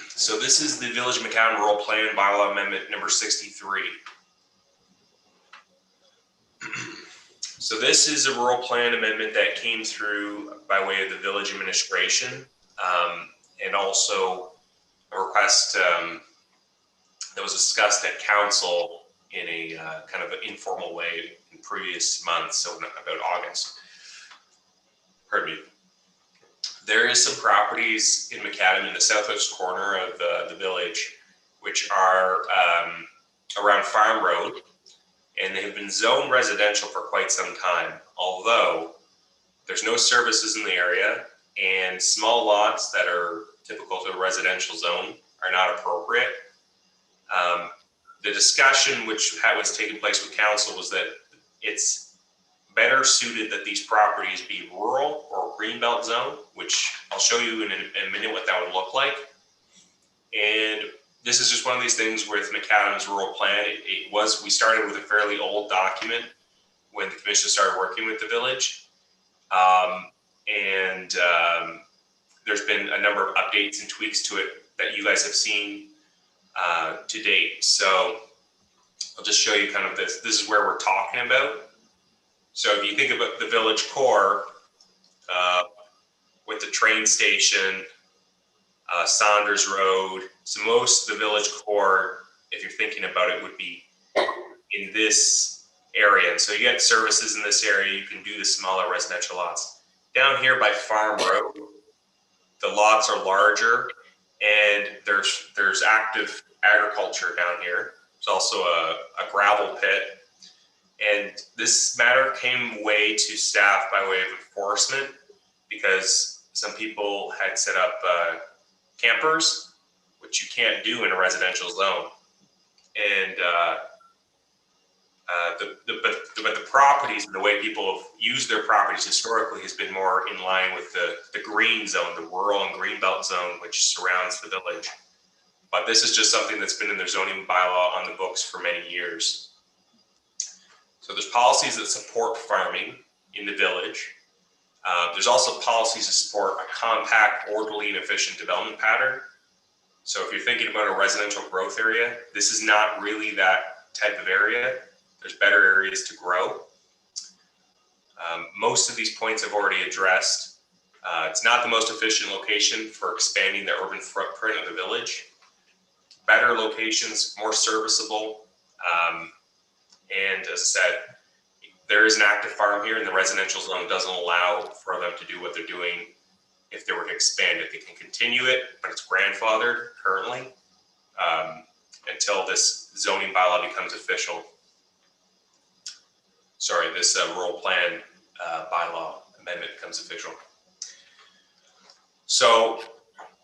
So this is the Village of McAdam Rural Plan Bylaw Amendment number 63. So this is a rural plan amendment that came through by way of the village administration, and also a request that was discussed at council in a kind of an informal way in previous months, so about August. Pardon me. There is some properties in McAdam in the southwest corner of the village, which are around Farm Road, and they have been zoned residential for quite some time, although there's no services in the area, and small lots that are typical to a residential zone are not appropriate. The discussion which was taking place with council was that it's better suited that these properties be rural or greenbelt zone, which I'll show you in a minute what that would look like. And this is just one of these things with McAdam's rural plan. We started with a fairly old document when the commission started working with the village. There's been a number of updates and tweaks to it that you guys have seen to date. So I'll just show you kind of this. This is where we're talking about. So if you think about the village core with the train station, Saunders Road, so most of the village core, if you're thinking about it, would be in this area. And so you get services in this area. You can do the smaller residential lots. Down here by Farm Road, the lots are larger, and there's active agriculture down here. There's also a gravel pit. And this matter came way to staff by way of enforcement because some people had set up campers, which you can't do in a residential zone. And but the properties and the way people have used their properties historically has been more in line with the green zone, the rural and greenbelt zone, which surrounds the village. But this is just something that's been in their zoning bylaw on the books for many years. So there's policies that support farming in the village. There's also policies that support a compact, orderly, and efficient development pattern. So if you're thinking about a residential growth area, this is not really that type of area. There's better areas to grow. Most of these points I've already addressed. It's not the most efficient location for expanding the urban footprint of the village. better locations, more serviceable. And as I said, there is an active farm here, and the residential zone doesn't allow for them to do what they're doing. If they were to expand it, they can continue it, but it's grandfathered currently until this zoning bylaw becomes official. Sorry, this rural plan bylaw amendment becomes official. So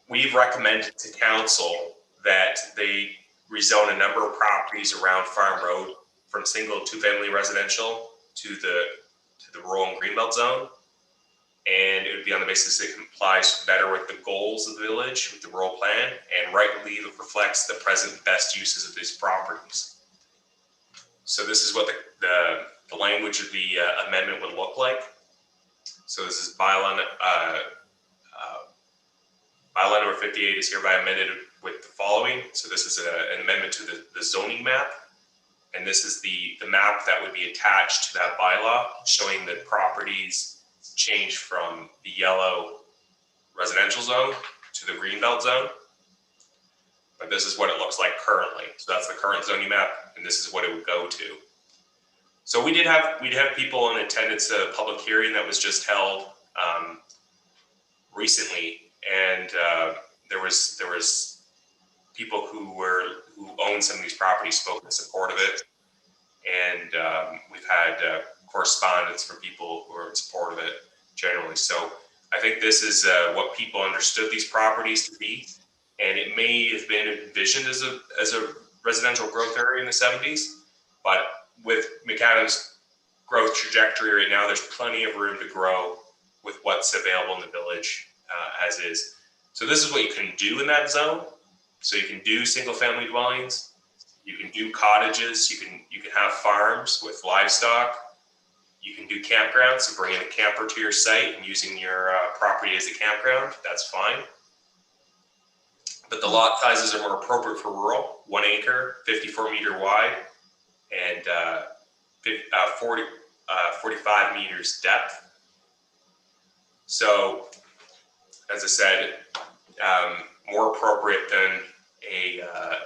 we've recommended to council that they rezone a number of properties around Farm Road from single to family residential to the rural and greenbelt zone. And it would be on the basis that it complies better with the goals of the village, with the rural plan, and rightly reflects the present best uses of these properties. So this is what the language of the amendment would look like. So this is bylaw number 58 is hereby amended with the following. So this is an amendment to the zoning map. And this is the map that would be attached to that bylaw, showing the properties change from the yellow residential zone to the greenbelt zone. But this is what it looks like currently. So that's the current zoning map, and this is what it would go to. So we'd have people in attendance at a public hearing that was just held recently, and there was people who own some of these properties spoke in support of it, and we've had correspondence from people who are in support of it generally. So I think this is what people understood these properties to be, and it may have been envisioned as a residential growth area in the 70s, but with McAdams' growth trajectory right now, there's plenty of room to grow with what's available in the village as is. So this is what you can do in that zone. So you can do single family dwellings, you can do cottages, you can have farms with livestock, you can do campgrounds, so bringing a camper to your site and using your property as a campground, that's fine. But the lot sizes are more appropriate for rural, 1 acre, 54 meter wide, and 45 meters depth. So, as I said, more appropriate than a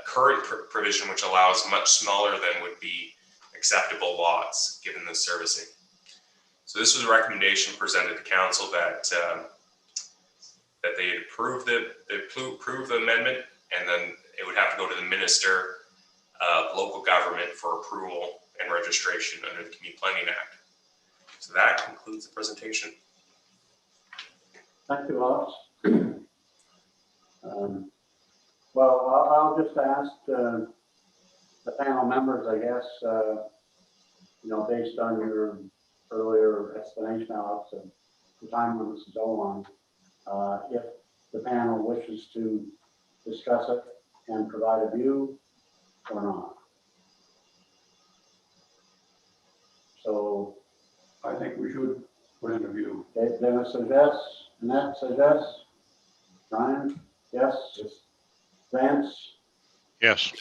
current provision, which allows much smaller than would be acceptable lots given the servicing. So this was a recommendation presented to council that they approve the amendment, and then it would have to go to the Minister of Local Government for approval and registration under the Community Planning Act. So that concludes the presentation. Thank you, Alex. Well, I'll just ask the panel members, I guess, based on your earlier explanation, Alex, of the time when this is all on, if the panel wishes to discuss it and provide a view or not. So I think we should put in a view. Okay, Dennis says yes, Annette says yes, Brian, yes, Vance, Yes.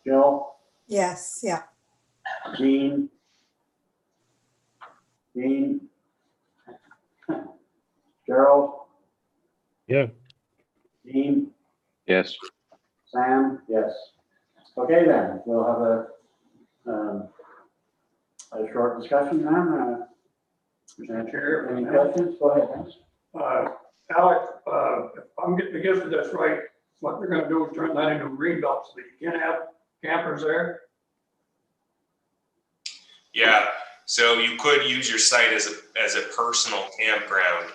Jill, Yes, yeah. Jean, Gerald, Yeah. Dean, Yes. Sam, yes. Okay, then, we'll have a short discussion then. Madam Chair, Any questions? Go ahead, Vance. Alex, if I'm getting this right, what they're gonna do is turn that into green belts, so you can have campers there. Yeah, so you could use your site as a personal campground.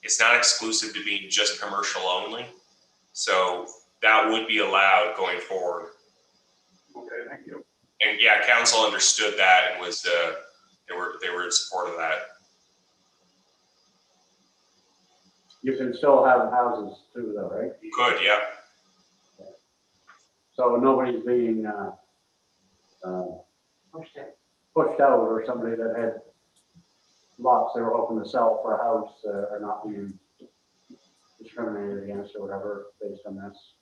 It's not exclusive to being just commercial only, so that would be allowed going forward. Okay, thank you. And yeah, council understood that and was they were in support of that. You can still have houses too, though, right? You could, yeah. So nobody's being pushed out, or somebody that had lots they were hoping to sell for a house are not being discriminated against or whatever based on this.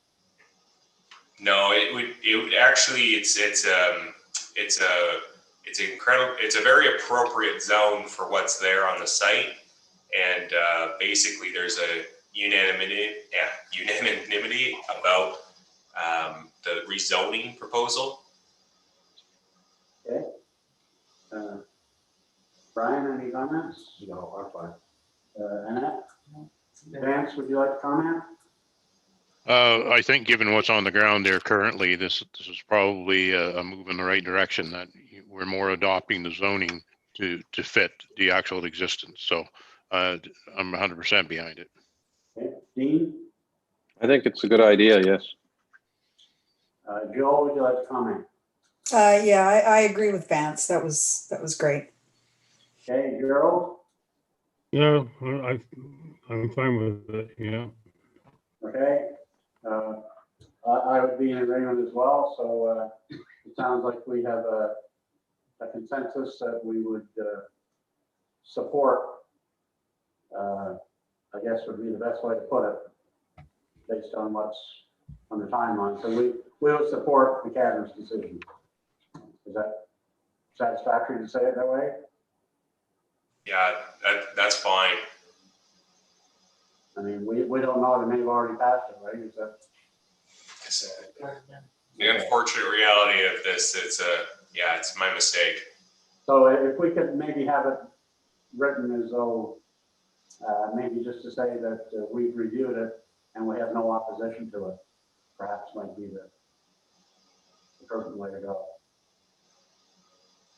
No, it would actually it's a very appropriate zone for what's there on the site, and basically there's a unanimity about the rezoning proposal. Okay. Brian, any comments? No, I'm fine. Annette? Vance, would you like to comment? I think given what's on the ground there currently, this is probably a move in the right direction, that we're more adopting the zoning to fit the actual existence. So I'm 100% behind it. Okay. Dean? I think it's a good idea, yes. Joel, would you like to comment? Yeah, I agree with Vance. That was great. Okay, Gerald? Yeah, I'm fine with it, yeah. Okay. I would be in agreement as well, so it sounds like we have a consensus that we would support, I guess would be the best way to put it, based on what's on the timeline. So we will support the cabinet's decision. Is that satisfactory to say it that way? Yeah, that's fine. I mean, we don't know, they may have already passed it, right? Is that? The unfortunate reality of this, it's my mistake. So if we could maybe have it written as though, maybe just to say that we've reviewed it and we have no opposition to it, perhaps might be the perfect way to go.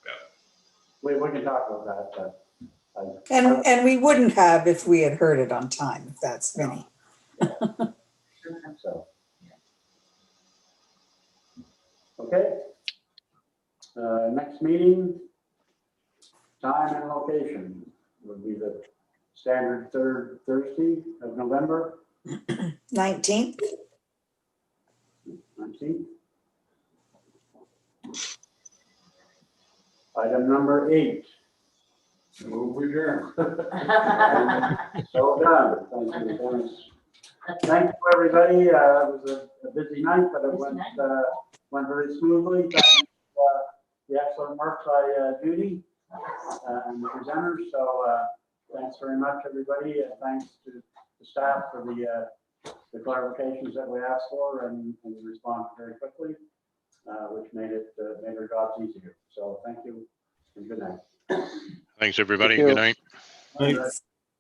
Yeah. We can talk about that, but. And we wouldn't have if we had heard it on time, if that's Vinny. So. Okay. Next meeting, time and location would be the standard third Thursday of November. 19th. 19th. Item number 8. Move adjourned. So done. Thank you, Dennis. Thank you, everybody. It was a busy night, but it went very smoothly. Thank you, the excellent work by Judy and the presenters. So thanks very much, everybody. Thanks to the staff for the clarifications that we asked for and responded very quickly, which made our jobs easier. So thank you and good night. Thanks, everybody. Thank you. Good night. Thanks.